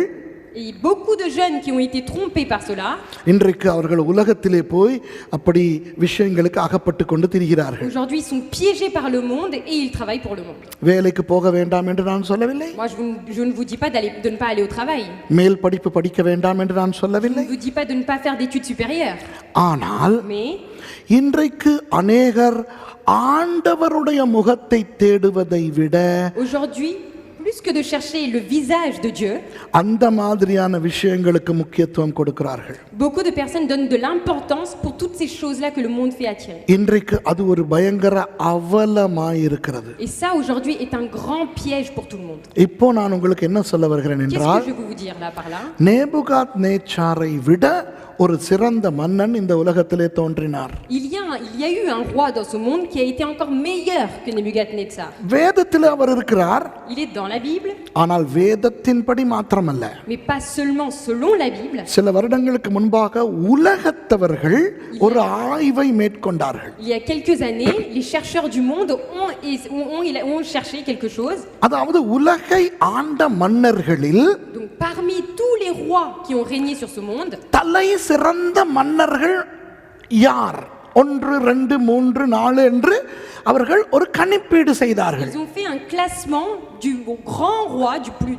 Et beaucoup de jeunes qui ont été trompés par cela, இன்றைக்கு அவர்கள் உலகத்திலே போய் அப்படி விஷயங்களுக்கு அகப்பட்டு கொண்டு திரிகிறார்கள். aujourd'hui ils sont piégés par le monde et ils travaillent pour le monde. வேலைக்கு போக வேண்டாம் என்று நான் சொல்லவில்லை. Moi je ne vous dis pas de ne pas aller au travail. மேல் படிப்பு படிக்க வேண்டாம் என்று நான் Je சொல்லவில்லை. ne vous dis pas de ne pas faire d'études supérieures. ஆனால் Mais இன்றைக்கு அநேகர் ஆண்டவருடைய முகத்தை தேடுவதை விட aujourd'hui, plus que de chercher le visage de Dieu, அந்த மாதிரியான விஷயங்களுக்கு முக்கியத்துவம் கொடுக்கிறார்கள். beaucoup de personnes donnent de l'importance pour toutes ces choses-là que le monde fait attirer. இன்றைக்கு அது ஒரு பயங்கர அவலமாய் இருக்கிறது. Et ça aujourd'hui est un grand piège pour tout le monde. இப்போ நான் உங்களுக்கு என்ன சொல்ல வருகிறேன் Qu'est-ce என்றால், que je veux vous dire là par là? நேபுகாத்நேச்சாரை விட ஒரு சிறந்த மன்னன் இந்த உலகத்திலே தோன்றினார். Il y a eu un roi dans ce monde qui a été encore meilleur que Nebuchadnezzar. வேதத்தில் அவர் இருக்கிறார். Il est dans la Bible, ஆனால் வேதத்தின்படி மாத்திரமல்ல, mais pas seulement selon la Bible. சில வருடங்களுக்கு முன்பாக உலகத்தவர்கள் ஒரு ஆய்வை மேற்கொண்டார்கள். Il y a quelques années, les chercheurs du monde ont cherché quelque chose. அதாவது உலகை ஆண்ட மன்னர்களில் Donc parmi tous les rois qui ont régné sur ce monde, தலை சிறந்த மன்னர்கள் யார், 1, 2, 3, 4 என்று அவர்கள் ஒரு கணிப்பீடு செய்தார்கள். ils ont fait un classement du grand roi,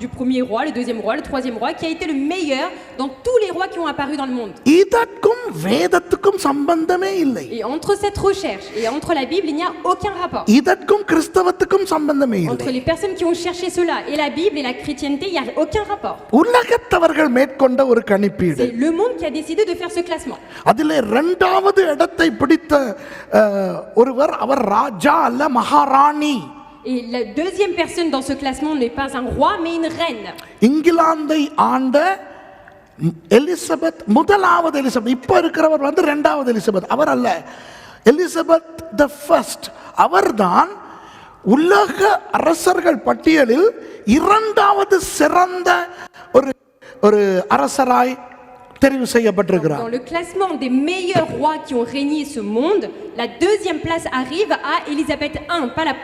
du premier roi, le deuxième roi, le troisième roi, qui a été le meilleur dans tous les rois qui ont apparu dans le monde. இதற்கும் வேதத்துக்கும் சம்பந்தமே இல்லை. Et entre cette recherche et entre la Bible, il n'y a aucun rapport. இதற்கும் கிறிஸ்தவத்துக்கும் சம்பந்தமே Entre இல்லை. les personnes qui ont cherché cela et la Bible et la chrétienté, il n'y a aucun rapport. உலகத்தவர்கள் மேற்கொண்ட ஒரு கணிப்பீடு. C'est le monde qui a décidé de faire ce classement. அதிலே 2வது இடத்தை பிடித்த ஒருவர், அவர் ராஜா அல்ல, மகாராணி. Et la deuxième personne dans ce classement n'est pas un roi, mais une reine. இங்கிலாந்தை ஆண்ட எலிசபெத், 1வது எலிசபெத். இப்ப இருக்கிறவர் 2வது எலிசபெத், அவர் அல்ல. எலிசபெத் தி ஃபர்ஸ்ட், அவர்தான் உலக அரசர்கள் பட்டியலில் 2வது சிறந்த ஒரு அரசராய் தெரிவு செய்யப்பட்டிருக்கிறார். Dans le classement des meilleurs rois qui ont régné ce monde, la 2e place arrive à Élisabeth I,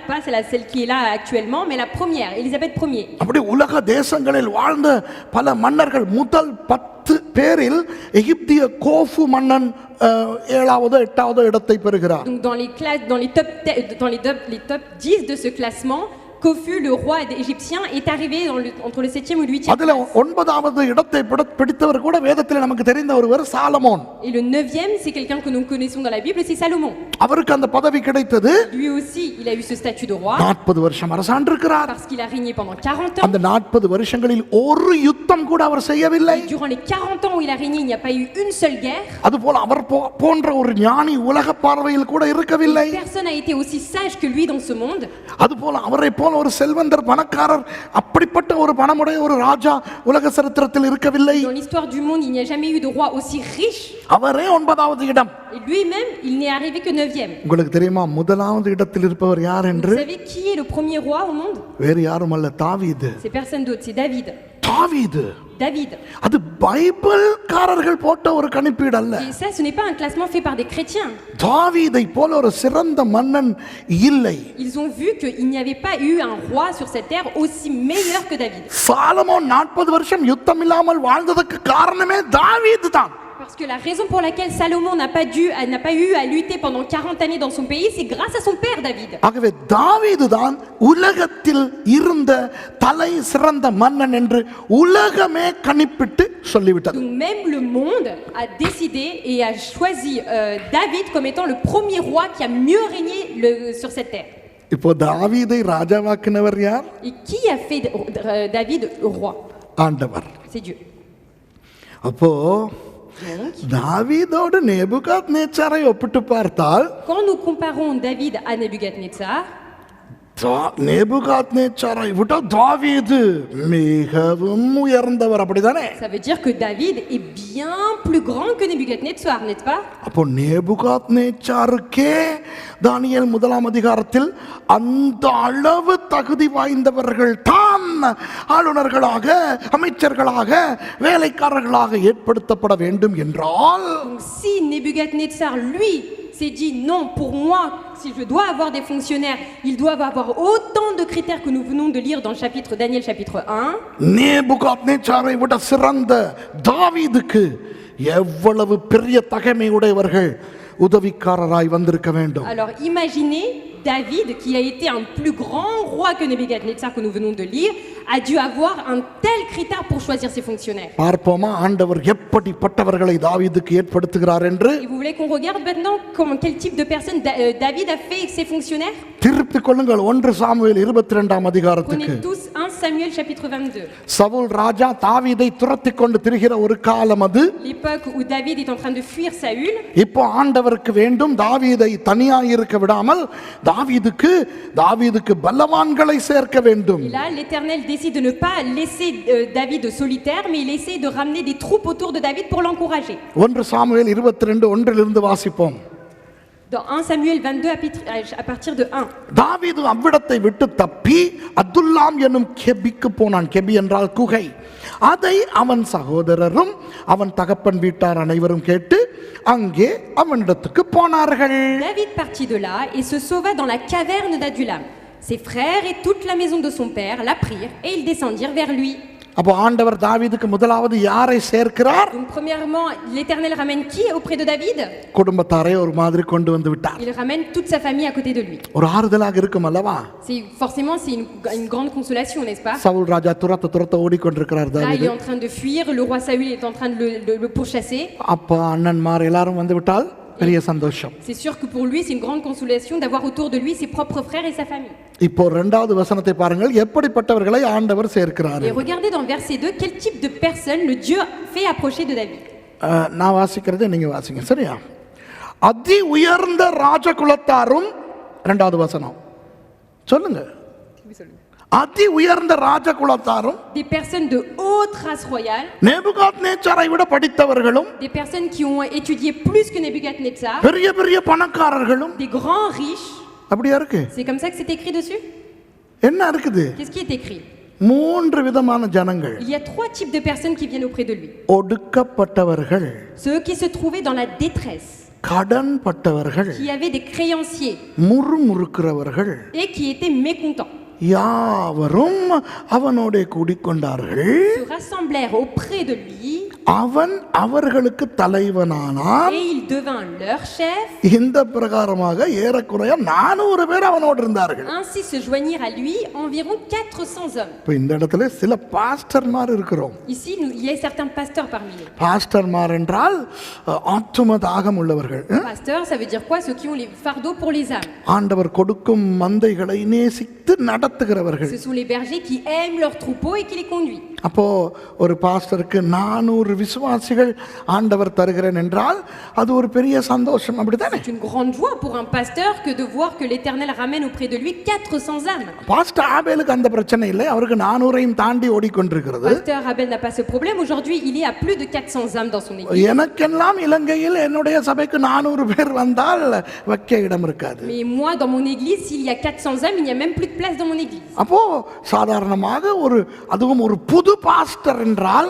pas celle qui est là actuellement, mais la première, Élisabeth Ier. அப்படி உலக தேசங்களில் வாழ்ந்த பல மன்னர்கள், முதல் 10 பேரில் எகிப்திய கோஃபு மன்னன் 7வது 8வது இடத்தை பெறுகிறார். Donc dans les top 10 de ce classement, Kofu, le roi égyptien, est arrivé entre le 7e ou le 8e. அதில் 9வது இடத்தை பிடித்தவர் கூட வேதத்தில் நமக்கு தெரிந்த ஒருவர் Solomon. Et le 9e, c'est quelqu'un que nous connaissons dans la Bible, c'est Salomon. அவருக்கு அந்த பதவி கிடைத்தது. Lui aussi, il a eu ce statut de roi 40 வருஷம் அரசாண்டிருக்கிறார். parce qu'il a régné pendant 40 ans. அந்த 40 வருஷங்களில் ஒரு யுத்தம் கூட அவர் செய்யவில்லை. Et durant les 40 ans où il a régné, il n'y a pas eu une seule guerre. அதுபோல அவர் போன்ற ஒரு ஞானி உலக பார்வையில் கூட இருக்கவில்லை. Personne n'a été aussi sage que lui dans ce monde. அதுபோல அவரை போல ஒரு செல்வந்தர், பணக்காரர், அப்படிப்பட்ட ஒரு பணமுடைய ஒரு ராஜா உலக சரித்திரத்தில் இருக்கவில்லை. Dans l'histoire du monde, il n'y a jamais eu de roi aussi riche. அவரே 9வது இடம். Et lui-même, il n'est arrivé que 9e. உங்களுக்கு தெரியுமா 1வது இடத்தில் இருப்பவர் யார் என்று? Vous savez qui est le premier roi au monde? வேறு யாரும் அல்ல, தாவீது. C'est personne d'autre, c'est David. தாவீது. David. அது பைபிள்காரர்கள் போட்ட ஒரு கணிப்பீடு அல்ல. Et ça, ce n'est pas un classement fait par des chrétiens. தாவீதை போல ஒரு சிறந்த மன்னன் இல்லை. Ils ont vu qu'il n'y avait pas eu un roi sur cette terre aussi meilleur que David. Solomon 40 வருஷம் யுத்தம் இல்லாமல் வாழ்ந்ததற்கு காரணமே தாவீது தான். Parce que la raison pour laquelle Salomon n'a pas eu à lutter pendant 40 années dans son pays, c'est grâce à son père David. ஆகவே தாவீது தான் உலகத்தில் இருந்த தலை சிறந்த மன்னன் என்று உலகமே கணிப்பிட்டு சொல்லிவிட்டது. Donc même le monde a décidé et a choisi David comme étant le premier roi qui a mieux régné sur cette terre. இப்போ தாவீதை ராஜாவாக்கினவர் யார்? Et qui a fait David roi? ஆண்டவர். C'est Dieu. அப்போ தாவீதோடு நேபுகாத்நேச்சாரை ஒப்பிட்டு பார்த்தால், quand nous comparons David à Nebuchadnezzar, நேபுகாத்நேச்சாரை விட தாவீது மிகவும் உயர்ந்தவர், அப்படிதானே? Ça veut dire que David est bien plus grand que Nebuchadnezzar, n'est-ce pas? அப்போ நேபுகாத்நேச்சாருக்கே தானியேல் 1ஆம் அதிகாரத்தில் அந்த அளவு தகுதி வாய்ந்தவர்கள் தான் ஆளுநர்களாக, அமைச்சர்களாக, வேலைக்காரர்களாக ஏற்படுத்தப்பட வேண்டும் என்றால், Donc si Nebuchadnezzar, lui, s'est dit non, pour moi, si je dois avoir des fonctionnaires, ils doivent avoir autant de critères que nous venons de lire dans le chapitre Daniel chapitre 1. நேபுகாத்நேச்சாரை விட சிறந்த தாவீதுக்கு எவ்வளவு பெரிய தகைமையுடையவர்கள் உதவிக்காரராய் வந்திருக்க வேண்டும். Alors imaginez David, qui a été un plus grand roi que Nebuchadnezzar que nous venons de lire, a dû avoir un tel critère pour choisir ses fonctionnaires. பார்ப்போமா ஆண்டவர் எப்படிப்பட்டவர்களை தாவீதுக்கு ஏற்படுத்துகிறார் என்று? Et vous voulez qu'on regarde maintenant quel type de personnes David a fait avec ses fonctionnaires? திருப்பிக் கொள்ளுங்கள் 1 Samuel 22ஆம் அதிகாரத்துக்கு. Prenez tous 1 Samuel chapitre 22. Saul ராஜா தாவீதை துரத்திக் கொண்டு திரிகிற ஒரு காலம் அது. L'époque où David est en train de fuir Saül. இப்போ ஆண்டவருக்கு வேண்டும் தாவீதை தனியாக இருக்க விடாமல் தாவீதுக்கு பலவான்களை சேர்க்க வேண்டும். Et là l'Éternel décide de ne pas laisser David solitaire, mais il essaie de ramener des troupes autour de David pour l'encourager. 1 Samuel 22:1 வாசிப்போம். Dans 1 Samuel 22 à partir de 1. தாவீது அவ்விடத்தை விட்டு தப்பி அதுல்லாம் என்னும் கெபிக்கு போனான். கெபி என்றால் குகை. அதை அவன் சகோதரரும் அவன் தகப்பன் வீட்டார் அனைவரும் கேட்டு அங்கே அவனிடத்துக்கு போனார்கள். David partit de là et se sauva dans la caverne d'Adullam. Ses frères et toute la maison de son père l'apprirent et ils descendirent vers lui. அப்போ ஆண்டவர் தாவீதுக்கு முதலாவது யாரை சேர்க்கிறார்? Donc premièrement, l'Éternel ramène qui auprès de David? குடும்பத்தாரை ஒரு மாதிரி கொண்டு வந்து விட்டார். Il ramène toute sa famille à côté de lui. ஒரு ஆறுதலாக இருக்கும் அல்லவா? Forcément c'est une grande consolation, n'est-ce pas? Saul ராஜா துரத்த ஓடிக்கொண்டிருக்கிறார் Là il தாவீது. est en train de fuir, le roi Saül est en train de le pourchasser. அப்பா அண்ணன்மார் எல்லாரும் வந்து விட்டால் பெரிய சந்தோஷம். C'est sûr que pour lui c'est une grande consolation d'avoir autour de lui ses propres frères et sa famille. இப்போ இரண்டாவது வசனத்தை பாருங்கள், எப்படிப்பட்டவர்களை ஆண்டவர் சேர்க்கிறார். Et regardez dans verset 2 quel type de personne le Dieu fait approcher de David. நான் வாசிக்கிறதை நீங்க வாசிங்க, சரியா? அதி உயர்ந்த ராஜகுலத்தாரும், இரண்டாவது வசனம் சொல்லுங்க. அதி உயர்ந்த ராஜகுலத்தாரும், Des personnes de haute race royale, நேபுகாத்நேச்சாரை விட படித்தவர்களும், des personnes qui ont étudié plus que Nebuchadnezzar, பெரிய பெரிய பணக்காரர்களும். des grands riches. அப்படியா இருக்கு? C'est comme ça que c'est écrit dessus? என்ன இருக்குது? Qu'est-ce qui est écrit? 3 விதமான ஜனங்கள். Il y a 3 types de personnes qui viennent auprès de lui. ஒடுக்கப்பட்டவர்கள், Ceux qui se trouvaient dans la détresse, கடன் பட்டவர்கள், qui avaient des créanciers முறுமுறுக்கிறவர்கள், et qui étaient mécontents. யாவரும் அவனோட கூடிக்கொண்டார்கள். Se rassemblèrent auprès de lui. அவன் அவர்களுக்கு தலைவனானான். Et il devint leur chef. இந்த பிரகாரமாக ஏறக்குறைய 400 பேர் அவனோடு இருந்தார்கள். Ainsi se joignirent à lui environ 400 hommes. இப்போ இந்த இடத்துல சில பாஸ்டர்மார் இருக்கிறோம். Ici, il y a certains pasteurs parmi nous. பாஸ்டர்மார் என்றால் ஆத்தும தாகம் உள்ளவர்கள். Pasteurs, ça veut dire quoi? Ceux qui ont les fardeaux pour les âmes. ஆண்டவர் கொடுக்கும் மந்தைகளை நேசித்து நடத்துகிறவர்கள். Ce sont les bergers qui aiment leurs troupeaux et qui les conduisent. அப்போ ஒரு பாஸ்டருக்கு 400 விசுவாசிகள் ஆண்டவர் தருகிறேன் என்றால் அது ஒரு பெரிய சந்தோஷம், அப்படிதானே? C'est une grande joie pour un pasteur que de voir que l'Éternel ramène auprès de lui 400 âmes. Pastor ஆபேலுக்கு அந்த பிரச்சனை இல்லை, அவருக்கு 400ஐயும் தாண்டி ஓடிக்கொண்டிருக்கிறது. Pasteur Abel n'a pas ce problème. Aujourd'hui, il est à plus de 400 âmes dans son église. எனக்கெல்லாம் இலங்கையில் என்னுடைய சபைக்கு 400 பேர் வந்தால் வைக்க இடம் இருக்காது. Mais moi, dans mon église, s'il y a 400 âmes, il n'y a même plus de place dans mon église. அப்போ சாதாரணமாக அதுவும் ஒரு புது பாஸ்டர் என்றால்,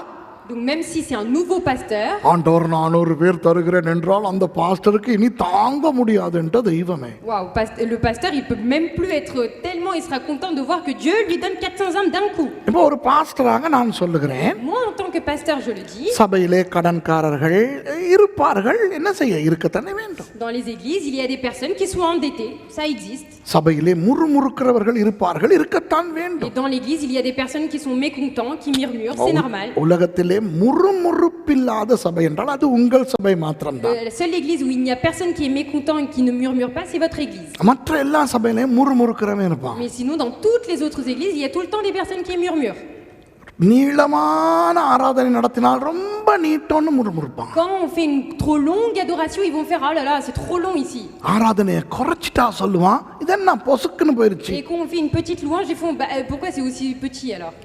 Donc même si c'est un nouveau pasteur, ஆண்டவர் 400 பேர் தருகிறேன் என்றால் அந்த பாஸ்டருக்கு இனி தாங்க முடியாது என்ற தெய்வமே. waouh, le pasteur, il peut même plus être tellement, il sera content de voir que Dieu lui donne 400 âmes d'un coup. இப்போ ஒரு பாஸ்டராக நான் சொல்லுகிறேன், Moi, en tant que pasteur, je le dis, சபையிலே கடன்காரர்கள் இருப்பார்கள், என்ன செய்ய, இருக்கத்தானே வேண்டும். dans les églises, il y a des personnes qui sont endettées, ça existe. சபையிலே முறுமுறுக்கிறவர்கள் இருப்பார்கள், இருக்கத்தான் Et வேண்டும். dans l'église, il y a des personnes qui sont mécontents, qui murmurent, c'est normal. உலகத்திலே முறுமுறுப்பில்லாத சபை என்றால் அது உங்கள் சபை மாத்திரம்தான். La seule église où il n'y a personne qui est mécontent et qui ne murmure pas, c'est votre église. மற்ற எல்லா சபையிலையும் முறுமுறுக்கிறவன் இருப்பான். Mais sinon, dans toutes les autres églises, il y a tout le temps des personnes qui murmurent. நீளமான ஆராதனை நடத்தினால் ரொம்ப ரொம்ப நீட்டம்னு முறுமுறுப்பான். Quand on fait une trop longue adoration, ils vont faire ah là là, c'est trop long ici. ஆராதனையை குறைச்சிட்டா சொல்லுவான், இதென்ன பொசுக்குன்னு போயிருச்சு. Et quand on fait une petite louange, ils font bah, pourquoi c'est aussi petit alors?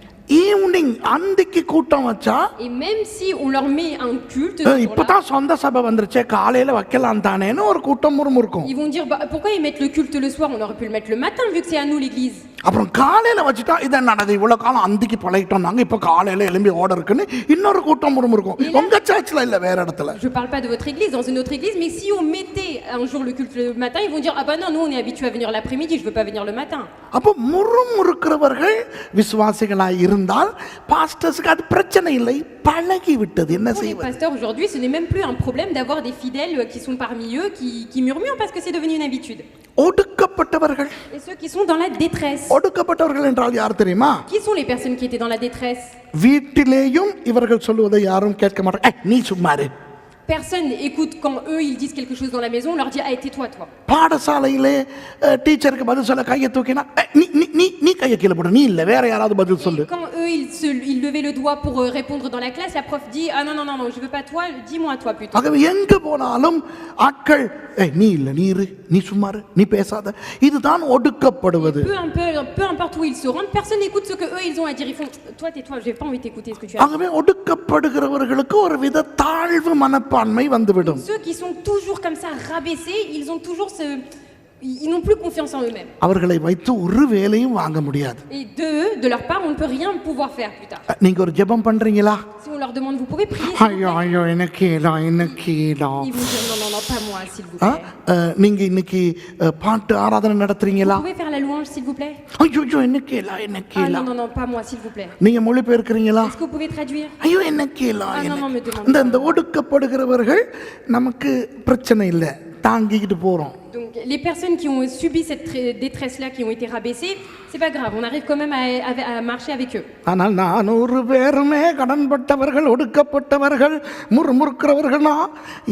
Evening அந்திக்கு கூட்டம் வச்சா Et même si on leur met un culte, ce jour-là, இப்பதான் சொந்த சபை வந்துருச்சே காலையில வைக்கலாம் தானேன்னு ஒரு கூட்டம் முறுமுறுக்கும். ils vont dire bah, pourquoi ils mettent le culte le soir, on aurait pu le mettre le matin vu que c'est à nous l'église. அப்புறம் காலையில வச்சுட்டா இதை நடந்து இவ்வளவு காலம் அந்திக்கு பழகிட்டோம் நாங்க, இப்ப காலையில எழும்பி ஓட இருக்குன்னு இன்னொரு கூட்டம் முறுமுறுக்கும். உங்க சர்ச்ல இல்ல, வேற இடத்துல. Je parle pas de votre église, dans une autre église, mais si on mettait un jour le culte le matin, ils vont dire ah bah non, nous on est habitués à venir l'après-midi, je veux pas venir le matin. அப்போ முறுமுறுக்கிறவர்கள் விசுவாசிகளாய் இருந்தால் பாஸ்டர்ஸ்க்கு அது பிரச்சனை இல்லை, பழகி விட்டது. என்ன Pour les செய்வது? pasteurs aujourd'hui, ce n'est même plus un problème d'avoir des fidèles qui sont parmi eux, qui murmurent parce que c'est devenu une habitude. ஒடுக்கப்பட்டவர்கள். Et ceux qui sont dans la détresse. ஒடுக்கப்பட்டவர்கள் என்றால் யார் தெரியுமா? Qui sont les personnes qui étaient dans la détresse? வீட்டிலேயும் இவர்கள் சொல்லுவதை யாரும் கேட்க மாட்டாங்க. நீ சும்மா இரு. Personne écoute quand eux ils disent quelque chose dans la maison, on leur dit ah tais-toi toi. பாடசாலையிலே டீச்சருக்கு பதில் சொல்ல கையை தூக்கினா நீ நீ நீ நீ கையை கீழே போடு, நீ இல்ல வேற யாராவது பதில் சொல்லு. Quand eux ils levaient le doigt pour répondre dans la classe, la prof dit ah non non non non, je veux pas toi, dis-moi toi plutôt. ஆகவே எங்க போனாலும் ஆட்கள் நீ இல்ல நீ இரு, நீ சும்மா இரு, நீ பேசாத, இதுதான் ஒடுக்கப்படுவது. Peu importe où ils se rendent, personne n'écoute ce que eux ils ont à dire, ils font toi tais-toi, j'ai pas envie d'écouter ce que tu as. ஆகவே ஒடுக்கப்படுகிறவர்களுக்கு ஒரு வித தாழ்வு மனப்பான்மை வந்துவிடும். Ceux qui sont toujours comme ça rabaissés, ils ont toujours ils n'ont plus confiance en eux-mêmes. அவர்களை வைத்து ஒரு வேலையும் வாங்க முடியாது. Et de leur part, on ne peut rien pouvoir faire plus tard. நீங்க ஒரு ஜெபம் பண்றீங்களா? Si on leur demande vous pouvez prier, ஐயோ ஐயோ எனக்கு எனக்கு ils vont dire non non non pas moi s'il vous plaît. நீங்க இன்னைக்கு பாட்டு ஆராதனை நடத்துறீங்களா? Vous pouvez faire la louange s'il vous plaît. ஐயோ எனக்கு எனக்கு Ah non non non pas moi s'il vous plaît. நீங்க மொழிபெயர்க்கிறீங்களா? Est-ce que vous pouvez traduire? ஐயோ எனக்கு Ah non non me demande. இந்த ஒடுக்கப்படுகிறவர்கள் நமக்கு பிரச்சனை இல்லை, தாங்கிக்கிட்டு போறோம். Donc les personnes qui ont subi cette détresse-là, qui ont été rabaissées, c'est pas grave, on arrive quand même à marcher avec eux. ஆனால் 400 பேருமே கடன்பட்டவர்கள், ஒடுக்கப்பட்டவர்கள், முறுமுறுக்கிறவர்கள்னா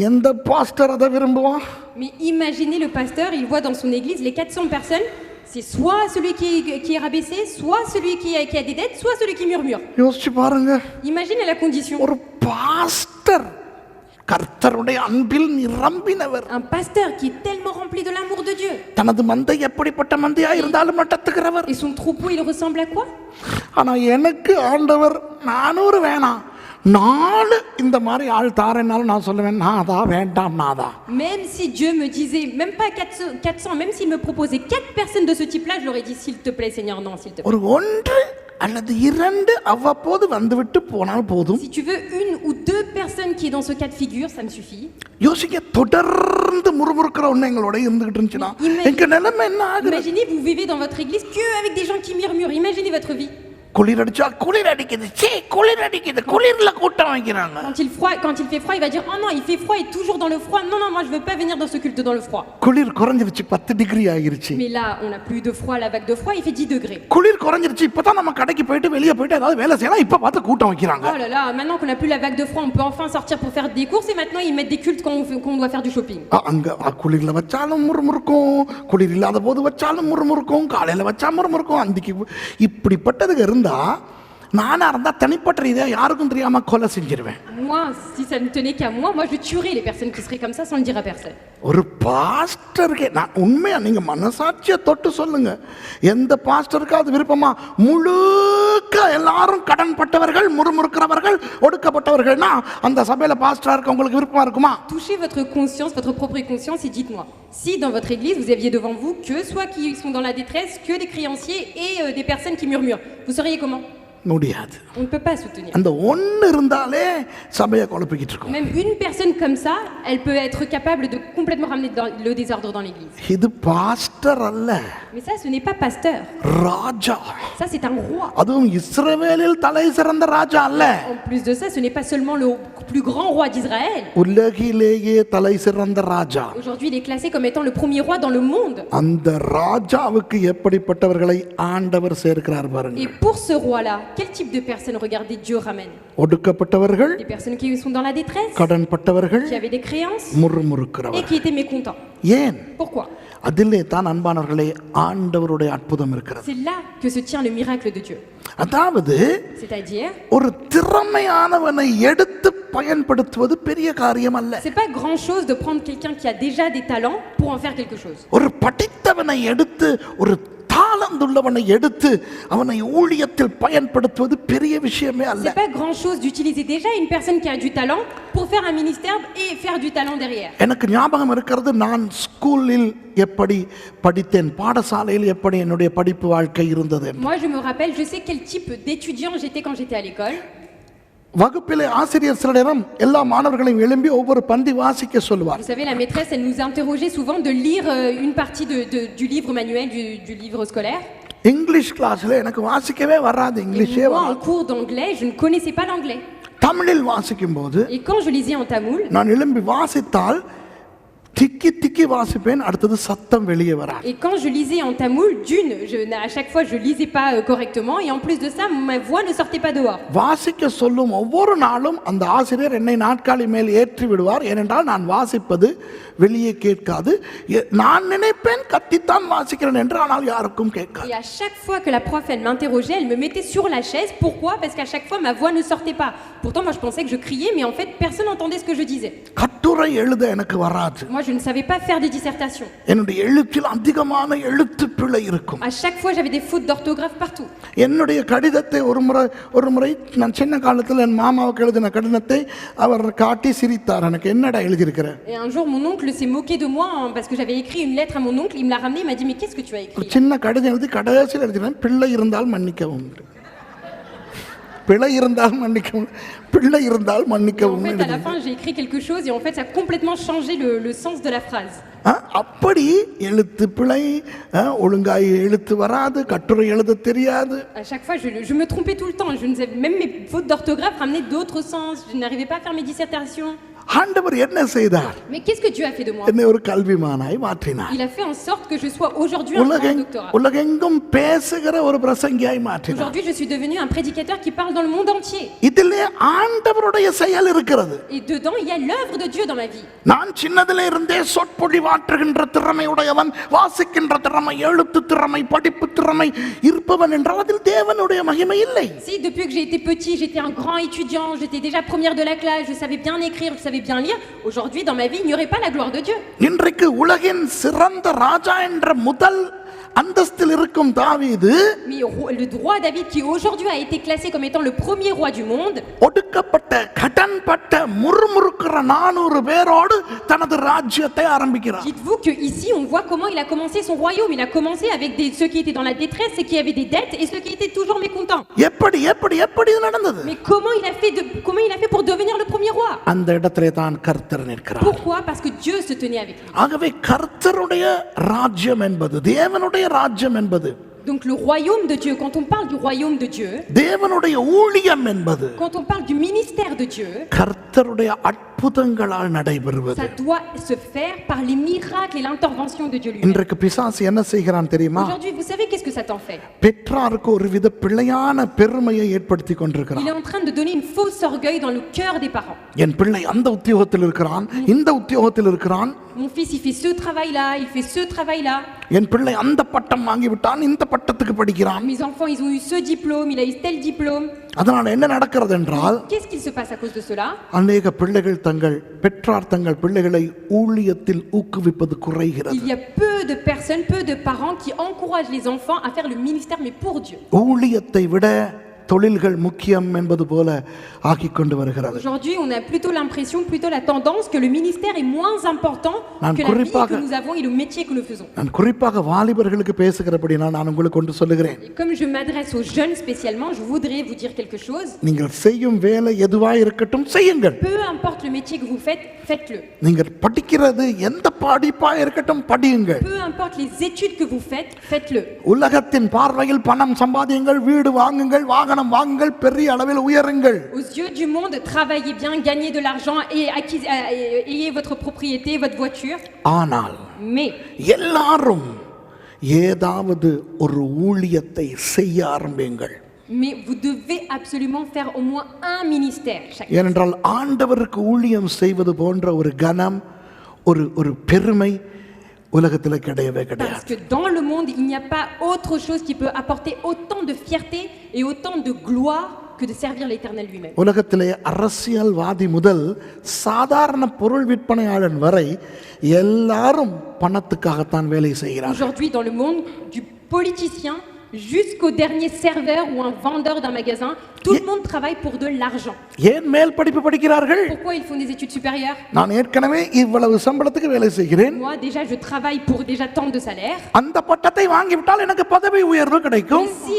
எந்த பாஸ்டர் அதை விரும்புவான்? Mais imaginez le pasteur, il voit dans son église les 400 personnes, c'est soit celui qui est rabaissé, soit celui qui a des dettes, soit celui qui murmure. யோசிச்சு பாருங்க. Imaginez la condition. ஒரு pastor கர்த்தருடைய அன்பில் நிரம்பினவர், Un pasteur qui est tellement rempli de l'amour de Dieu. தனது மந்தை எப்படிப்பட்ட மந்தையா இருந்தாலும் நடத்துகிறவர். Et son troupeau, il ressemble à quoi? ஆனா எனக்கு ஆண்டவர் 400 வேணாம், 4 இந்த மாதிரி ஆள் தாரேன்னாலும் நான் சொல்லுவேன் நாதா வேண்டாம் நாதா. Même si Dieu me disait, même pas 400, même s'il me proposait 4 personnes de ce type-là, je leur ai dit s'il te plaît Seigneur, non s'il te plaît. ஒரு 1 அல்லது 2 அவ்வப்போது வந்துவிட்டு போனால் போதும். Si tu veux 1 ou 2 personnes qui est dans ce cas de figure, ça me suffit. யோசிக்க தொடர்ந்து முறுமுறுக்கிற ஒண்ணு எங்களோட இருந்துகிட்டு இருந்துச்சுன்னா எங்க நிலைமை என்ன ஆகுது? Imaginez vous vivez dans votre église que avec des gens qui murmurent. Imaginez votre vie. குளிர் அடிச்சா குளிர் அடிக்குது, சே குளிர் அடிக்குது, குளிர்ல கூட்டம் வைக்கிறாங்க. Quand il fait froid, il va dire oh non, il fait froid et toujours dans le froid. Non non, moi je veux pas venir dans ce culte dans le froid. குளிர் குறைஞ்சிருச்சு, 10 டிகிரி ஆகிருச்சு. Mais là, on a plus de froid, la vague de froid, il fait 10 degrés. குளிர் குறைஞ்சிருச்சு, இப்பதான் நம்ம கடைக்கு போயிட்டு வெளிய போயிட்டு ஏதாவது வேலை செய்யலாம், இப்ப பார்த்து கூட்டம் வைக்கிறாங்க. Oh là là, maintenant qu'on a plus la vague de froid, on peut enfin sortir pour faire des courses et maintenant ils mettent des cultes quand on doit faire du shopping. அங்க குளிர்ல வச்சாலும் முறுமுறுக்கும், குளிர் இல்லாத போது வச்சாலும் முறுமுறுக்கும், காலையில வச்சா முறுமுறுக்கும், அந்திக்கு இப்படிப்பட்டதுக்கு இருந்தா நானா இருந்தா தனிப்பட்ட ரீதியா யாருக்கும் தெரியாம கொலை செஞ்சிருவேன். Moi, si ça ne tenait qu'à moi, je tuerais les personnes qui seraient comme ça sans le dire à personne. ஒரு பாஸ்டருக்கு நான் உண்மையா நீங்க மனசாட்சியை தொட்டு சொல்லுங்க, எந்த பாஸ்டருக்கு அது விருப்பமா? முழுக்க எல்லாரும் கடன்பட்டவர்கள், முறுமுறுக்கிறவர்கள், ஒடுக்கப்பட்டவர்கள்னா அந்த சபையில பாஸ்டரா இருக்க உங்களுக்கு விருப்பமா இருக்குமா? Touchez votre conscience, votre propre conscience et dites-moi, si dans votre église vous aviez devant vous que soit qui sont dans la détresse, que des créanciers et des personnes qui murmurent, vous seriez comment? முடியாது. On ne peut pas soutenir. அந்த ஒன்னு இருந்தாலே சபையை குழப்பிக்கிட்டு இருக்கும். Même une personne comme ça, elle peut être capable de complètement ramener le désordre dans l'église. இது pastor அல்ல, Mais ça, ce n'est pas pasteur. ராஜா. Ça, c'est un roi. அதுவும் இஸ்ரவேலில் தலை சிறந்த ராஜா அல்ல, En plus de ça, ce n'est pas seulement le plus grand roi d'Israël. உலகிலேயே தலை சிறந்த ராஜா. Aujourd'hui, il est classé comme étant le premier roi dans le monde. அந்த ராஜாவுக்கு எப்படிப்பட்டவர்களை ஆண்டவர் சேர்க்கிறார் பாருங்க. Et pour ce roi-là, quel type de personnes, regardez, Dieu ramène? ஒடுக்கப்பட்டவர்கள், Des personnes qui sont dans la détresse, கடன்பட்டவர்கள், qui avaient des créances et முறுமுறுக்கிறவர்கள். qui étaient mécontents. ஏன்? Pourquoi? அதிலே தான் அன்பானவர்களே ஆண்டவருடைய அற்புதம் இருக்கிறது. C'est là que se tient le miracle de Dieu. அதாவது C'est-à-dire, ஒரு திறமையானவனை எடுத்து பயன்படுத்துவது பெரிய காரியம் அல்ல. C'est pas grand chose de prendre quelqu'un qui a déjà des talents pour en faire quelque chose. ஒரு படித்தவனை எடுத்து, ஒரு தாளந்துள்ளவனை எடுத்து அவனை ஊழியத்தில் பயன்படுத்துவது பெரிய விஷயமே அல்ல. C'est pas grand chose d'utiliser déjà une personne qui a du talent pour faire un ministère et faire du talent derrière. எனக்கு ஞாபகம் இருக்கிறது, நான் ஸ்கூலில் எப்படி படித்தேன், பாடசாலையில் எப்படி என்னுடைய படிப்பு வாழ்க்கை இருந்தது. Moi je me rappelle, je sais quel type d'étudiant j'étais quand j'étais à l'école. வகுப்பிலே ஆசிரியர் சில நேரம் எல்லா மாணவர்களையும் எழும்பி ஒவ்வொரு பந்தி வாசிக்க சொல்லுவார். Vous savez, la maîtresse, elle nous interrogeait souvent de lire une partie du livre manuel, du livre scolaire. English கிளாஸ்ல எனக்கு வாசிக்கவே வராது, இங்கிலீஷே Moi, en cours d'anglais, je ne connaissais pas l'anglais. தமிழில் வாசிக்கும் போது Et quand je lisais en tamoul, நான் எழும்பி வாசித்தால் திக்கி திக்கி வாசிப்பேன், அடுத்தது சத்தம் வெளியே வராது. et quand je lisais en tamoul, à chaque fois je lisais pas correctement, et en plus de ça, ma voix ne sortait pas dehors. வாசிக்க சொல்லும் ஒவ்வொரு நாளும் அந்த ஆசிரியர் என்னை நாற்காலி மேல் ஏற்றி விடுவார். ஏனென்றால் நான் வாசிப்பது வெளியே கேட்காது. நான் நினைப்பேன் கத்தித்தான் வாசிக்கிறேன் என்று, ஆனால் யாருக்கும் கேட்காது. Et à chaque fois que la prof elle m'interrogeait, elle me mettait sur la chaise. Pourquoi? Parce qu'à chaque fois ma voix ne sortait pas. Pourtant moi je pensais que je criais, mais en fait personne n'entendait ce que je disais. கட்டுரை எழுத எனக்கு வராது. Moi je ne savais pas faire des dissertations. என்னுடைய எழுத்தில் அதிகமான எழுத்து பிழை இருக்கும். À chaque fois j'avais des fautes d'orthographe partout. என்னுடைய கடிதத்தை ஒரு முறை நான் சின்ன காலத்தில் என் மாமாவுக்கு எழுதின கடிதத்தை அவர் காட்டி சிரித்தார். எனக்கு என்னடா எழுதியிருக்கிற? Et un jour mon oncle s'est moqué de moi parce que j'avais écrit une lettre à mon oncle. Il me l'a ramené, il m'a dit mais qu'est-ce que tu as écrit? சின்ன கடிதம் எழுதி கடைசியில் எழுதினேன், பிள்ளை இருந்தால் மன்னிக்கவும். பிழை இருந்தால் மன்னிக்கவும், பிள்ளை இருந்தால் மன்னிக்கவும். En fait, à la fin, j'ai écrit quelque chose et en fait, ça a complètement changé le sens de la phrase. அப்படி எழுத்து பிழை, ஒழுங்காய் எழுத்து வராது, கட்டுரை எழுத தெரியாது. À chaque fois, je me trompais tout le temps. Je ne savais, même mes fautes d'orthographe ramenaient d'autres sens. Je n'arrivais pas à faire mes dissertations. ஆண்டவர் என்ன செய்தார்? Mais qu'est-ce que Dieu a fait de moi? என்னை ஒரு கல்விமானாய் மாற்றினார். Il a fait en sorte que je sois aujourd'hui un grand doctorat. உலகெங்கும் பேசுகிற ஒரு பிரசங்கியாய் மாற்றினார். Aujourd'hui, je suis devenu un prédicateur qui parle dans le monde entier. இதிலே ஆண்டவருடைய செயல் இருக்கிறது. Et dedans, il y a l'œuvre de Dieu dans ma vie. நான் சின்னதிலே இருந்தே சொற்பொழிவாற்றுகின்ற திறமையுடையவன், வாசிக்கின்ற திறமை, எழுத்து திறமை, படிப்பு திறமை இருப்பவன் என்றால் அதில் தேவனுடைய மகிமை இல்லை. Si depuis que j'ai été petit, j'étais un grand étudiant, j'étais déjà première de la classe, je savais bien écrire, je savais bien lire, aujourd'hui dans ma vie, il n'y aurait pas la gloire de Dieu. இன்றைக்கு உலகின் சிறந்த ராஜா என்ற முதல் அந்தஸ்தில் இருக்கும் தாவீது, Mais le roi David, qui aujourd'hui a été classé comme étant le premier roi du monde, ஒடுக்கப்பட்ட கடன்பட்ட முறுமுறுக்கிற 400 பேரோடு தனது ராஜ்யத்தை ஆரம்பிக்கிறார். dites-vous que ici on voit comment il a commencé son royaume. Il a commencé avec ceux qui étaient dans la détresse et qui avaient des dettes et ceux qui étaient toujours mécontents. எப்படி எப்படி எப்படி இது நடந்தது? Mais comment il a fait pour devenir le premier roi? அந்த இடத்திலே தான் கர்த்தர் நிற்கிறார். Pourquoi? Parce que Dieu se tenait avec lui. ஆகவே கர்த்தருடைய ராஜ்யம் என்பது, தேவனுடைய ராஜ்யம் என்பது, Donc le royaume de Dieu, quand on parle du royaume de Dieu, தேவனுடைய ஊழியம் என்பது, quand on parle du ministère de Dieu, கர்த்தருடைய அற்புதங்களால் நடைபெறுவது. ça doit se faire par les miracles et l'intervention de Dieu lui-même. இன்றைக்கு பிசாசு என்ன செய்கிறான் தெரியுமா? Aujourd'hui, vous savez qu'est-ce que Satan fait? பெற்றாருக்கு ஒருவித பிழையான பெருமையை ஏற்படுத்தி கொண்டிருக்கிறான். Il est en train de donner une fausse orgueil dans le cœur des parents. என் பிள்ளை அந்த உத்தியோகத்தில் இருக்கிறான், இந்த உத்தியோகத்தில் இருக்கிறான். Mon fils, il fait ce travail-là, il fait ce travail-là. என் பிள்ளை அந்த பட்டம் வாங்கி விட்டான், இந்த பட்டத்துக்கு படிக்கிறான். Mes enfants, ils ont eu ce diplôme, il a eu tel diplôme. அதனால என்ன நடக்கிறது என்றால், Qu'est-ce qu'il se passe à cause de cela? அநேக பிள்ளைகள் பெற்றார் தங்கள் பிள்ளைகளை ஊழியத்தில் ஊக்குவிப்பது குறைகிறது. Il y a peu de personnes, peu de parents qui encouragent les enfants à faire le ministère, mais pour Dieu. ஊழியத்தை விட தொழில்கள் முக்கியம் என்பது போல ஆக்கி கொண்டு வருகிறது. Aujourd'hui, on a plutôt l'impression, plutôt la tendance que le ministère est moins important que la vie que nous avons et le métier que nous faisons. நான் குறிப்பாக வாலிபர்களுக்கு பேசுகிறபடினா நான் உங்களுக்கு கொண்டு சொல்லுகிறேன். Comme je m'adresse aux jeunes spécialement, je voudrais vous dire quelque chose. நீங்கள் செய்யும் வேலை எதுவாய் இருக்கட்டும் செய்யுங்கள். Peu importe le métier que vous faites, faites-le. நீங்கள் படிக்கிறது எந்த படிப்பாய் இருக்கட்டும் படியுங்கள். Peu importe les études que vous faites, faites-le. உலகத்தின் பார்வையில் பணம் சம்பாதியுங்கள், வீடு வாங்குங்கள், வாகனம் வாங்குங்கள், பெரிய அளவில் உயருங்கள். Aux yeux du monde, travaillez bien, gagnez de l'argent et ayez votre propriété, votre voiture. ஆனால் Mais எல்லாரும் ஏதாவது ஒரு ஊழியத்தை செய்ய ஆரம்பியுங்கள். vous devez absolument faire au moins un ministère chaque. ஏனென்றால் ஆண்டவருக்கு ஊழியம் செய்வது போன்ற ஒரு கனம், ஒரு பெருமை உலகத்தில் கிடையவே Parce கிடையாது. que dans le monde, il n'y a pas autre chose qui peut apporter autant de fierté et autant de gloire que de servir l'Éternel lui-même. உலகத்திலே அரசியல்வாதி முதல் சாதாரண பொருள் விற்பனையாளன் வரை எல்லாரும் பணத்துக்காகத்தான் வேலை செய்கிறார்கள். Aujourd'hui, dans le monde du politicien jusqu'au dernier serveur ou un vendeur d'un magasin, tout le monde travaille pour de l'argent. ஏன் மேல் படிப்பு படிக்கிறார்கள்? Pourquoi ils font des études supérieures? நான் ஏற்கனவே இவ்வளவு சம்பளத்துக்கு வேலை செய்கிறேன், Moi, déjà, je travaille pour déjà tant de salaire. அந்த பட்டத்தை வாங்கிவிட்டால் எனக்கு பதவி உயர்வு கிடைக்கும். Et si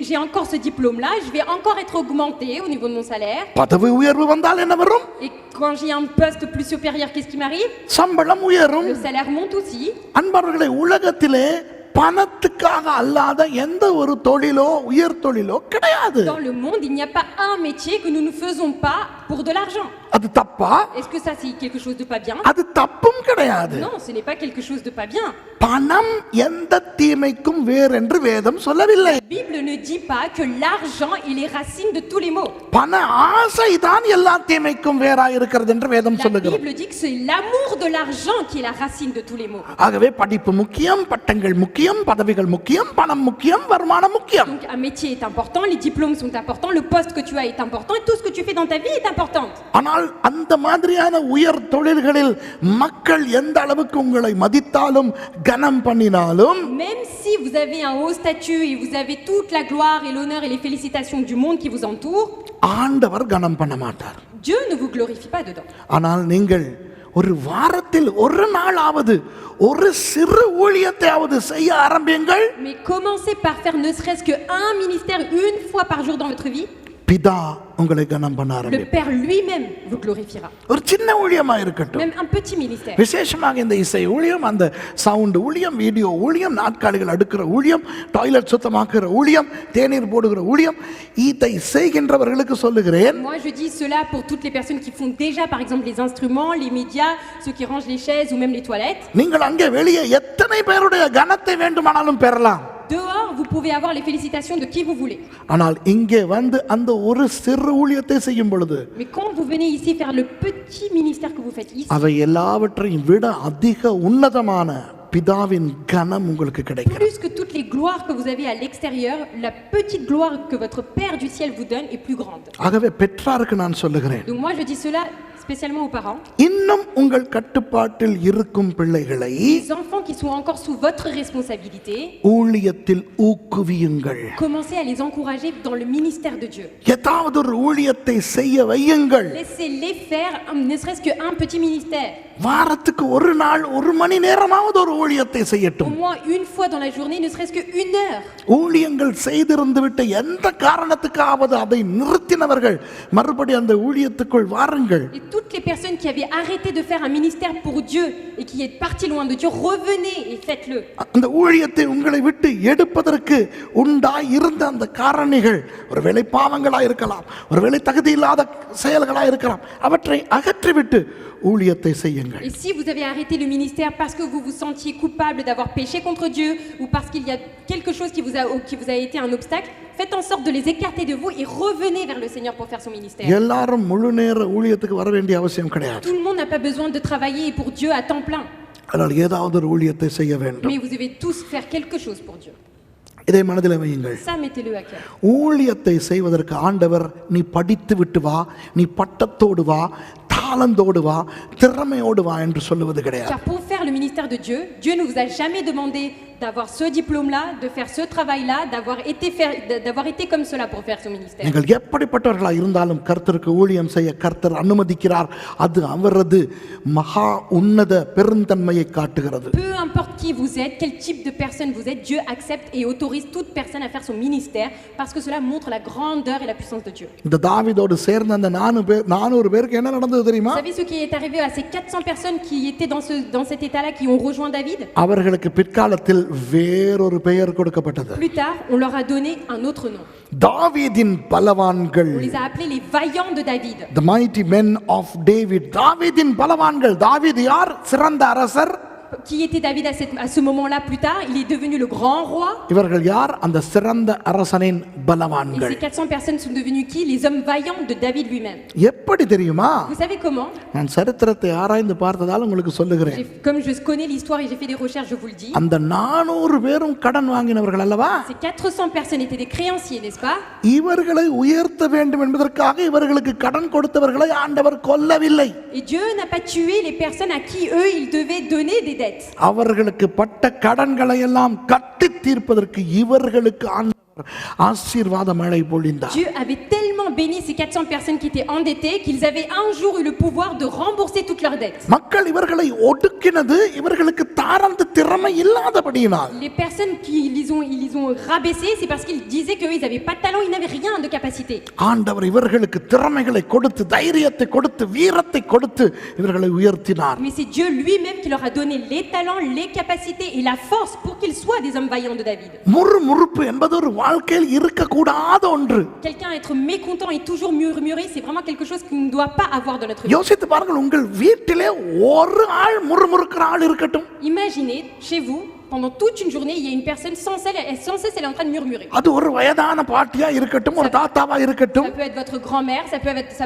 j'ai encore ce diplôme-là, je vais encore être augmenté au niveau de mon salaire. பதவி உயர்வு வந்தால் என்ன வரும்? Et quand j'ai un poste plus supérieur, qu'est-ce qui m'arrive? சம்பளம் உயரும். Le salaire monte aussi. அன்பர்களே, உலகத்திலே பணத்துக்காக அல்லாத எந்த ஒரு தொழிலோ உயர் தொழிலோ கிடையாது. Dans le monde, il n'y a pas un métier que nous ne faisons pas pour de l'argent. அது தப்பா? Est-ce que ça, c'est quelque chose de pas bien? அது தப்பும் கிடையாது. Non, ce n'est pas quelque chose de pas bien. பணம் எந்த தீமைக்கும் வேறென்று வேதம் சொல்லவில்லை. La Bible ne dit pas que l'argent est les racines de tous les maux. பண ஆசை தான் எல்லா தீமைக்கும் வேறா இருக்கிறது என்று வேதம் La சொல்லுகிறது. Bible dit que c'est l'amour de l'argent qui est la racine de tous les maux. ஆகவே படிப்பு முக்கியம், பட்டங்கள் முக்கியம், பதவிகள் முக்கியம், பணம் முக்கியம், வருமானம் முக்கியம். Donc un métier est important, les diplômes sont importants, le poste que tu as est important et tout ce que tu fais dans ta vie est important. ஆனால் அந்த மாதிரியான உயர் தொழில்களில் மக்கள் எந்த அளவுக்கு உங்களை மதித்தாலும் கனம் பண்ணினாலும், Même si vous avez un haut statut et vous avez toute la gloire et l'honneur et les félicitations du monde qui vous entoure, ஆண்டவர் கனம் பண்ண மாட்டார். Dieu ne vous glorifie pas dedans. ஆனால் நீங்கள் ஒரு வாரத்தில் ஒரு நாளாவது ஒரு சிறு ஊழியத்தையாவது செய்ய ஆரம்பியுங்கள். Mais commencez par faire ne serait-ce qu'un ministère une fois par jour dans votre vie. பிதா உங்களை கனம் பண்ண Le ஆரம்பிப்பார். Père lui-même vous glorifiera. ஒரு சின்ன ஊழியமா இருக்கட்டும், Même un petit ministère. விசேஷமாக இந்த இசை ஊழியம், அந்த சவுண்ட் ஊழியம், வீடியோ ஊழியம், நாட்காலிகள் அடுக்கிற ஊழியம், டாய்லெட் சுத்தமாக்குற ஊழியம், தேநீர் போடுகிற ஊழியம், இதை செய்கின்றவர்களுக்கு சொல்லுகிறேன், Moi je dis cela pour toutes les personnes qui font déjà par exemple les instruments, les médias, ceux qui rangent les chaises ou même les toilettes. நீங்கள் அங்கே வெளியே எத்தனை பேருடைய கனத்தை வேண்டுமானாலும் பெறலாம். Dehors, vous pouvez avoir les félicitations de qui vous voulez. ஆனால் இங்கே வந்து அந்த ஒரு சிறு ஊழியத்தை செய்யும் பொழுது Mais quand vous venez ici faire le petit ministère que vous faites ici, அவை எல்லாவற்றையும் விட அதிக உன்னதமான பிதாவின் கனம் உங்களுக்கு கிடைக்கும். plus que toutes les gloires que vous avez à l'extérieur, la petite gloire que votre Père du ciel vous donne est plus grande. ஆகவே பெற்றாருக்கு நான் சொல்லுகிறேன், Donc moi je dis cela spécialement aux parents. இன்னும் உங்கள் கட்டுப்பாட்டில் இருக்கும் பிள்ளைகளை Les enfants qui sont encore sous votre responsabilité, ஊழியத்தில் ஊக்குவியுங்கள். commencez à les encourager dans le ministère de Dieu. ஏதாவது ஒரு ஊழியத்தை செய்ய வையுங்கள். Laissez-les faire ne serait-ce qu'un petit ministère. வாரத்துக்கு ஒரு நாள் ஒரு மணி நேரமாவது ஒரு ஊழியத்தை Au செய்யட்டும். moins une fois dans la journée, ne serait-ce qu'une heure. ஊழியங்கள் செய்திருந்து விட்டு எந்த காரணத்துக்காவது அதை நிறுத்தினவர்கள் மறுபடி அந்த ஊழியத்துக்குள் வாருங்கள். Et toutes les personnes qui avaient arrêté de faire un ministère pour Dieu et qui est parties loin de Dieu, revenez et faites-le. அந்த ஊழியத்தை உங்களை விட்டு எடுப்பதற்கு உண்டாய் இருந்த அந்த காரணிகள் ஒருவேளை பாவங்களா இருக்கலாம், ஒருவேளை தகுதி இல்லாத செயல்களா இருக்கலாம், அவற்றை அகற்றிவிட்டு ஊழியத்தை செய்யுங்கள். Et si vous avez arrêté le ministère parce que vous vous sentiez coupable d'avoir péché contre Dieu ou parce qu'il y a quelque chose qui vous a été un obstacle, faites en sorte de les écarter de vous et revenez vers le Seigneur pour faire son ministère. எல்லாரும் முழு நேர ஊழியத்துக்கு வர வேண்டிய அவசியம் கிடையாது. Tout le monde n'a pas besoin de travailler pour Dieu à temps plein. ஆனால் ஏதாவது ஒரு ஊழியத்தை செய்ய வேண்டும். Mais vous devez tous faire quelque chose pour Dieu. இதை மனதில் வையுங்கள். Ça, mettez-le à cœur. ஊழியத்தை செய்வதற்கு ஆண்டவர் நீ படித்து விட்டு வா, நீ பட்டத்தோடு வா, தாளந்தோடு வா, திறமையோடு வா என்று சொல்லுவது கிடையாது. Car pour faire le ministère de Dieu, Dieu ne vous a jamais demandé d'avoir ce diplôme-là, de faire ce travail-là, d'avoir été comme cela pour faire son ministère. நீங்கள் எப்படிப்பட்டவர்களா இருந்தாலும் கர்த்தருக்கு ஊழியம் செய்ய கர்த்தர் அனுமதிக்கிறார். அது அவரது மகா உன்னத பெருந்தன்மையை காட்டுகிறது. Peu importe qui vous êtes, quel type de personne vous êtes, Dieu accepte et autorise toute personne à faire son ministère parce que cela montre la grandeur et la puissance de Dieu. இந்த தாவீதோடு சேர்ந்த அந்த 400 பேருக்கு என்ன நடந்தது தெரியுமா? Vous savez ce qui est arrivé à ces 400 personnes qui étaient dans cet état-là, qui ont rejoint David? அவர்களுக்கு பிற்காலத்தில் வேறொரு பெயர் கொடுக்கப்பட்டது. Plus tard, on leur a donné un autre nom. தாவீதின் பலவான்கள். On les a appelés les vaillants de David. The mighty men of David. தாவீதின் பலவான்கள். தாவீது யார்? சிறந்த அரசர். Qui était David à ce moment-là plus tard? Il est devenu le grand roi. இவர்கள் யார்? அந்த சிறந்த அரசனின் Et பலவான்கள். ces 400 personnes sont devenues qui? Les hommes vaillants de David lui-même. எப்படி தெரியுமா? Vous savez comment? நான் சரித்திரத்தை ஆராய்ந்து பார்த்ததால் உங்களுக்கு சொல்லுகிறேன். Comme je connais l'histoire et j'ai fait des recherches, je vous le dis. அந்த 400 பேரும் கடன் வாங்கினவர்கள் அல்லவா? Ces 400 personnes étaient des créanciers, n'est-ce pas? இவர்களை உயர்த்த வேண்டும் என்பதற்காக இவர்களுக்கு கடன் கொடுத்தவர்களை ஆண்டவர் கொல்லவில்லை. Et Dieu n'a pas tué les personnes à qui eux ils devaient donner des dettes. அவர்களுக்கு பட்ட கடன்களை எல்லாம் கட்டி தீர்ப்பதற்கு இவர்களுக்கு ஆண்டவர் ஆசீர்வாத மழை பொழிந்தார். Dieu avait tellement béni ces 400 personnes qui étaient endettées qu'ils avaient un jour eu le pouvoir de rembourser toutes leurs dettes. மக்கள் இவர்களை ஒடுக்கினது இவர்களுக்கு தாரந்த திறமை இல்லாதபடியினால். Les personnes qui ils ont rabaissé, c'est parce qu'ils disaient qu'eux ils n'avaient pas de talent, ils n'avaient rien de capacité. ஆண்டவர் இவர்களுக்கு திறமைகளை கொடுத்து தைரியத்தை கொடுத்து வீரத்தை கொடுத்து இவர்களை உயர்த்தினார். Mais c'est Dieu lui-même qui leur a donné les talents, les capacités et la force pour qu'ils soient des hommes vaillants de David. முறுமுறுப்பு என்பது ஒரு வாழ்க்கையில் இருக்கக்கூடாத ஒன்று. Quelqu'un être mécontent et toujours murmurer, c'est vraiment quelque chose qu'on ne doit pas avoir dans notre vie. யோசித்து பாருங்கள், உங்கள் வீட்டிலே ஒரு ஆள் முறுமுறுக்கிற ஆள் இருக்கட்டும். Imaginez chez vous, pendant toute une journée, il y a une personne sans cesse elle est en train de murmurer. அது ஒரு வயதான பாட்டியா இருக்கட்டும், ஒரு தாத்தாவா இருக்கட்டும், Ça peut être votre grand-mère, ça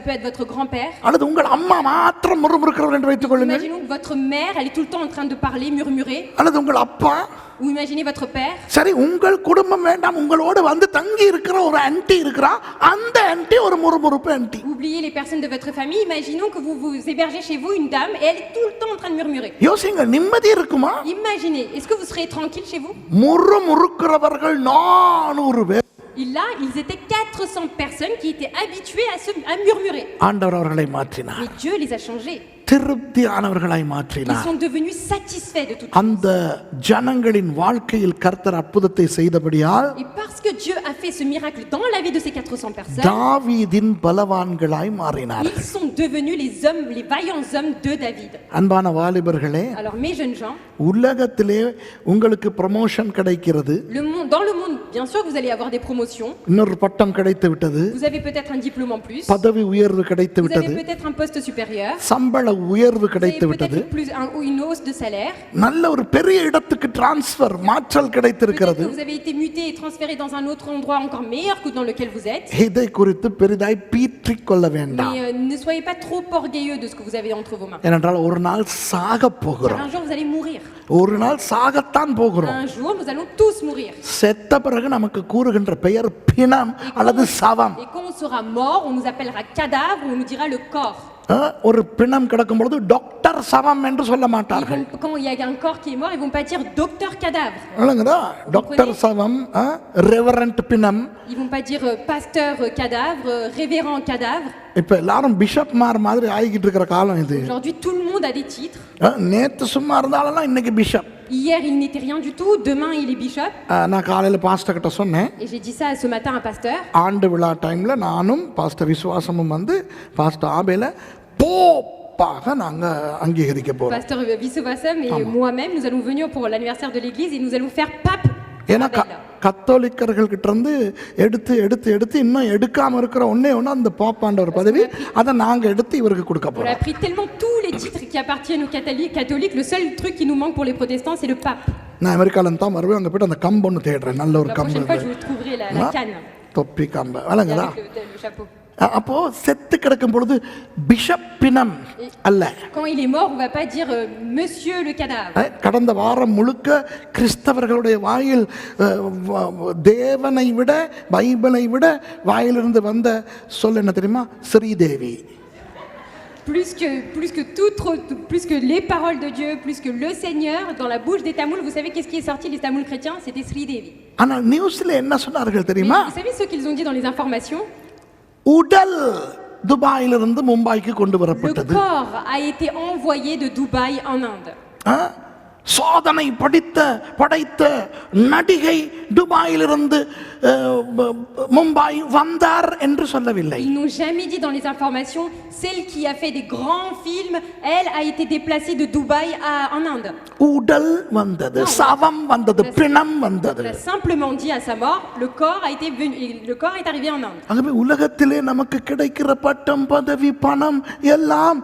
peut être votre grand-père. அல்லது உங்கள் அம்மா மாத்திரம் முறுமுறுக்கிறவர் என்று வைத்துக் கொள்ளுங்கள். Imaginons que votre mère, elle est tout le temps en train de parler, murmurer. அல்லது உங்கள் அப்பா. Ou imaginez votre père. சரி, உங்கள் குடும்பம் வேண்டாம், உங்களோடு வந்து தங்கி இருக்கிற ஒரு ஆன்ட்டி இருக்கிறா, அந்த ஆன்ட்டி ஒரு முறுமுறுப்பு anti. Oubliez les personnes de votre famille. Imaginons que vous hébergez chez vous une dame et elle est tout le temps en train de murmurer. யோசிங்க, நிம்மதி இருக்குமா? Imaginez, est-ce que vous serez tranquille chez vous? முறுமுறுக்கிறவர்கள் 400 பேர். Et là, ils étaient 400 personnes qui étaient habituées à murmurer. ஆண்டவர் அவர்களை மாற்றினார். Mais Dieu les a changés. திருப்தியானவர்களாய் Ils மாற்றினார். sont devenus satisfaits de tout. அந்த ஜனங்களின் வாழ்க்கையில் கர்த்தர் அற்புதத்தை செய்தபடியால் Et parce que Dieu a fait ce miracle dans la vie de ces 400 personnes, தாவீதின் பலவான்களாய் மாறினார். ils sont devenus les vaillants hommes de David. அன்பான வாலிபர்களே, Alors mes jeunes gens, உலகத்திலே உங்களுக்கு ப்ரமோஷன் கிடைக்கிறது, dans le monde, bien sûr que vous allez avoir des promotions. இன்னொரு பட்டம் கிடைத்து விட்டது, Vous avez peut-être un diplôme en plus. பதவி உயர்வு கிடைத்து Vous avez விட்டது, peut-être un poste supérieur. சம்பள உயர்வு Vous avez கிடைத்து விட்டது, peut-être une hausse de salaire. நல்ல ஒரு பெரிய இடத்துக்கு டிரான்ஸ்ஃபர் மாற்றல் கிடைத்திருக்கிறது. Peut-être que vous avez été muté et transféré dans un autre endroit encore meilleur que dans lequel vous êtes. இதை குறித்து பெரிதாய் பீற்றிக் கொள்ள வேண்டாம். Mais ne soyez pas trop orgueilleux de ce que vous avez entre vos mains. ஏனென்றால் ஒரு நாள் சாக Car போகிறோம். un jour vous allez mourir. ஒரு நாள் சாகத்தான் போகிறோம். Un jour nous allons tous mourir. செத்த பிறகு நமக்கு கூறுகின்ற பெயர் பிணம் அல்லது சவம். Et quand on sera mort, on nous appellera cadavre ou on nous dira le corps. ஒரு பிணம் கிடக்கும் பொழுது டாக்டர் சவம் என்று சொல்ல மாட்டார்கள். Quand il y a un corps qui est mort, ils vont pas dire docteur cadavre. இல்லைங்களா? Doctor சவம், reverend பிணம். Ils vont pas dire pasteur cadavre, révérend cadavre. இப்ப எல்லாரும் பிஷப் மாதிரி ஆகிக்கிட்டு இருக்கிற காலம் இது. Aujourd'hui, tout le monde a des titres. நேத்து சும்மா இருந்தாலும் இன்னைக்கு bishop. Hier, il n'était rien du tout. Demain, il est bishop. நான் காலையில பாஸ்டர் கிட்ட சொன்னேன். Et j'ai dit ça ce matin à pasteur. ஆண்டு விழா டைம்ல நானும் பாஸ்டர் விசுவாசமும் வந்து பாஸ்டர் ஆபேல போப்பாக நாங்க அங்கீகரிக்க போறோம். Pasteur Vissovasam et moi-même, nous allons venir pour l'anniversaire de l'église et nous allons faire pape. ஏன்னா கத்தோலிக்கர்கள் கிட்ட இருந்து எடுத்து எடுத்து எடுத்து இன்னும் எடுக்காம இருக்கிற ஒண்ணே ஒண்ணு அந்த பாப்பாண்ட ஒரு பதவி, அதை நாங்க எடுத்து இவருக்கு கொடுக்க On a போறோம். pris tellement tous les titres qui appartiennent aux catholiques. Le seul truc qui nous manque pour les protestants, c'est le pape. நான் அமெரிக்கால தான் வருவேன், அங்க போயிட்டு அந்த கம்பு ஒன்று தேடுறேன், நல்ல ஒரு La கம்பு, prochaine fois, je vous trouverai la canne தொப்பி கம்பு வழங்குதா. avec le chapeau. அப்போ செத்து கிடக்கும் பொழுது பிஷப் பிணம் அல்ல. Quand il est mort, on va pas dire monsieur le cadavre. கடந்த வாரம் முழுக்க கிறிஸ்தவர்களுடைய வாயில் தேவனை விட பைபிளை விட வாயிலிருந்து வந்த சொல் என்ன தெரியுமா? Sridevi. Plus que les paroles de Dieu, plus que le Seigneur, dans la bouche des Tamouls, vous savez qu'est-ce qui est sorti les Tamouls chrétiens? C'était Sri Devi. ஆனா நியூஸ்ல என்ன சொன்னார்கள் Mais தெரியுமா? vous savez ce qu'ils ont dit dans les informations? உடல் துபாயிலிருந்து மும்பைக்கு கொண்டு Le வரப்பட்டது. corps a été envoyé de Dubaï en Inde. சோதனை படைத்த நடிகை துபாயிலிருந்து மும்பை வந்தார் என்று சொல்லவில்லை. Ils n'ont jamais dit dans les informations, celle qui a fait des grands films, elle a été déplacée de Dubaï en Inde. உடல் வந்தது, சவம் வந்தது, பிணம் வந்தது. Elle a simplement dit à sa mort, le corps est arrivé en Inde. ஆகவே உலகத்திலே நமக்கு கிடைக்கிற பட்டம், பதவி, பணம் எல்லாம்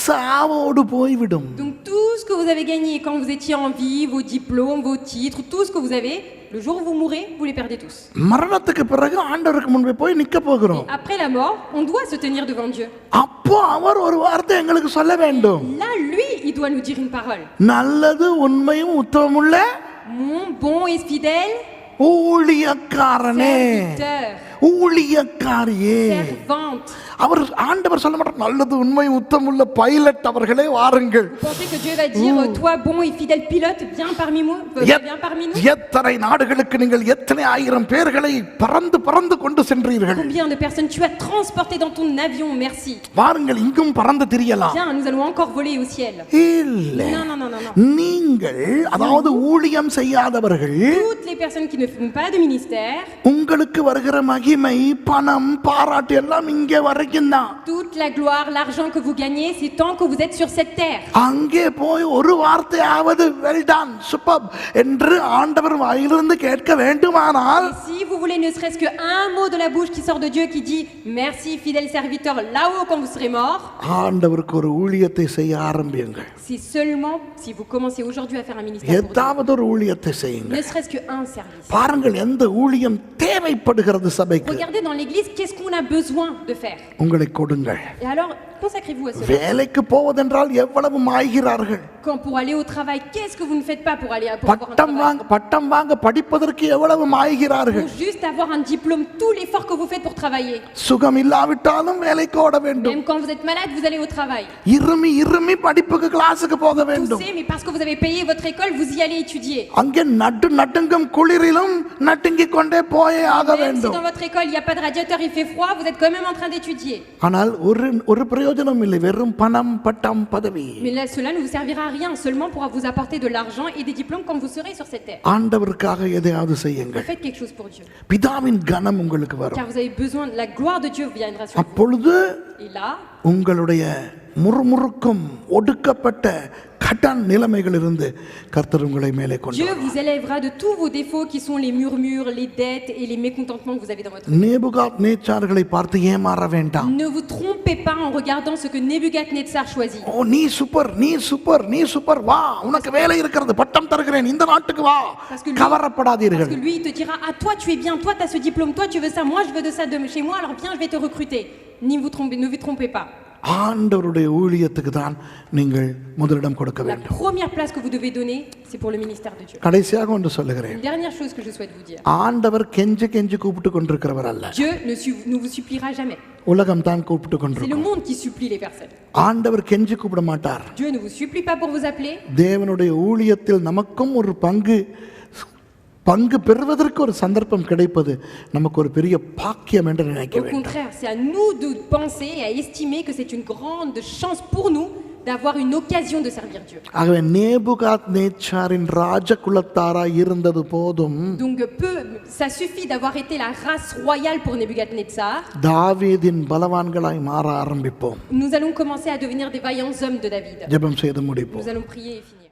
சாவோடு போய்விடும். Donc tout ce que vous avez gagné quand vous étiez en vie, vos diplômes, vos titres, tout ce que vous avez, le jour où vous mourrez, vous les perdez tous. மரணத்துக்கு பிறகு ஆண்டவருக்கு முன்பே போய் நிக்க போகிறோம். Après la mort, on doit se tenir devant Dieu. அப்போ அவர் ஒரு வார்த்தை எங்களுக்கு சொல்ல வேண்டும். Là, lui, il doit nous dire une parole. நல்லது உண்மையும் உத்தமமுள்ள Mon bon et fidèle ஊழியக்காரனே, serviteur, ஊழியக்காரியே. servante. அவர் ஆண்டவர் சொல்ல மாட்டார் நல்லது உண்மை உத்தமுள்ள பைலட் அவர்களே வாருங்கள். Vous pensez que Dieu va dire, toi bon et fidèle pilote, viens parmi nous, viens parmi nous? எத்தனை நாடுகளுக்கு நீங்கள் எத்தனை ஆயிரம் பேர்களை பறந்து பறந்து கொண்டு சென்றீர்கள். Combien de personnes tu as transporté dans ton avion, merci. வாருங்கள் இங்கும் பறந்து திரியலாம். Viens, nous allons encore voler au ciel. இல்ல, Non, non, non, non, non. நீங்கள் அதாவது ஊழியம் செய்யாதவர்கள் Toutes les personnes qui ne font pas de ministère, உங்களுக்கு வருகிற மகிமை பணம் பாராட்டு எல்லாம் இங்கே வரைக்கும் தான். toute la gloire, l'argent que vous gagnez, c'est tant que vous êtes sur cette terre. அங்கே போய் ஒரு வார்த்தையாவது வெல் டன் சூப்பர் என்று ஆண்டவர் வாயிலிருந்து கேட்க வேண்டுமானால் Et si vous voulez ne serait-ce qu'un mot de la bouche qui sort de Dieu qui dit merci fidèle serviteur là-haut quand vous serez mort, ஆண்டவருக்கு ஒரு ஊழியத்தை செய்ய ஆரம்பியுங்கள். c'est seulement si vous commencez aujourd'hui à faire un ministère pour Dieu, ஏதாவது ஒரு ஊழியத்தை செய்யுங்கள். ne serait-ce qu'un service. பாருங்கள் எந்த ஊழியம் தேவைப்படுகிறது சபைக்கு. Regardez dans l'église, qu'est-ce qu'on a besoin de faire? உங்களை கொடுங்கள். Et alors, consacrez-vous à cela. வேலைக்கு போவதென்றால் எவ்வளவு மாய்கிறார்கள். Quand pour aller au travail, qu'est-ce que vous ne faites pas pour aller pour avoir un travail? பட்டம் வாங்க படிப்பதற்கு எவ்வளவு மாய்கிறார்கள். Pour juste avoir un diplôme, tout l'effort que vous faites pour travailler. சுகம் இல்லாவிட்டாலும் வேலைக்கு ஓட வேண்டும். Même quand vous êtes malade, vous allez au travail. இருமி இருமி படிப்புக்கு கிளாஸுக்கு போக வேண்டும். Toussez, mais parce que vous avez payé votre école, vous y allez étudier. அங்கே நடுங்கும் குளிரிலும் நட்டுங்கிக் கொண்டே போயே ஆக Même si வேண்டும். dans votre école, il n'y a pas de radiateur, il fait froid, vous êtes quand même en train d'étudier. ஆனால் ஒரு பிரயோஜனம் இல்லை, வெறும் பணம் பட்டம் பதவி. Mais là, cela ne vous servira à rien, seulement pour vous apporter de l'argent et des diplômes quand vous serez sur cette terre. ஆண்டவருக்காக எதையாவது செய்யுங்கள். Faites quelque chose pour Dieu. பிதாவின் கனம் உங்களுக்கு Car வரும். vous avez besoin de la gloire de Dieu viendra sur vous. அப்பொழுது Et là, உங்களுடைய முறுமுறுக்கும் ஒடுக்கப்பட்ட கடன் நிலைமைகளிலிருந்து கர்த்தர் உங்களை மேலே கொண்டு Dieu vous élèvera de tous vos défauts qui sont les murmures, les dettes et les mécontentements que vous avez dans votre vie. நேபுகாத் நேச்சார்களை பார்த்து ஏமாற வேண்டாம். Ne vous trompez pas en regardant ce que Nebuchadnezzar choisit. ஓ நீ super நீ super நீ super வா உனக்கு வேலை இருக்கிறது பட்டம் தருகிறேன் இந்த நாட்டுக்கு வா. Parce que கவரப்படாதீர்கள். lui il te dira ah toi tu es bien, toi tu as ce diplôme, toi tu veux ça, moi je veux de ça de chez moi, alors viens je vais te recruter. Ne vous trompez pas. ஆண்டவருடைய ஊழியத்துக்கு தான் நீங்கள் முதலிடம் கொடுக்க La வேண்டும். première place que vous devez donner, c'est pour le ministère de Dieu. கடைசியாக ஒன்று சொல்லுகிறேன். Une dernière chose que je souhaite vous dire. ஆண்டவர் கெஞ்சி கெஞ்சி கூப்பிட்டு கொண்டிருக்கிறவர் அல்ல. Dieu ne vous suppliera jamais. உலகம் தான் கூப்பிட்டு C'est le கொண்டிருக்கும். monde qui supplie les personnes. ஆண்டவர் கெஞ்சி கூப்பிட மாட்டார். Dieu ne vous supplie pas pour vous appeler. தேவனுடைய ஊழியத்தில் நமக்கும் ஒரு பங்கு பெறுவதற்கு ஒரு சந்தர்ப்பம் கிடைப்பது நமக்கு ஒரு பெரிய பாக்கியம் என்று நினைக்க Au வேண்டும். contraire, c'est à nous de penser et à estimer que c'est une grande chance pour nous d'avoir une occasion de servir Dieu. ஆகவே நேபுகாத் நேச்சாரின் ராஜகுலத்தாராய் இருந்தது போதும். Donc ça suffit d'avoir été la race royale pour Nebuchadnezzar. தாவீதின் பலவான்களாய் மாற ஆரம்பிப்போம். Nous allons commencer à devenir des vaillants hommes de David. ஜெபம் செய்து முடிப்போம். Nous allons prier et finir.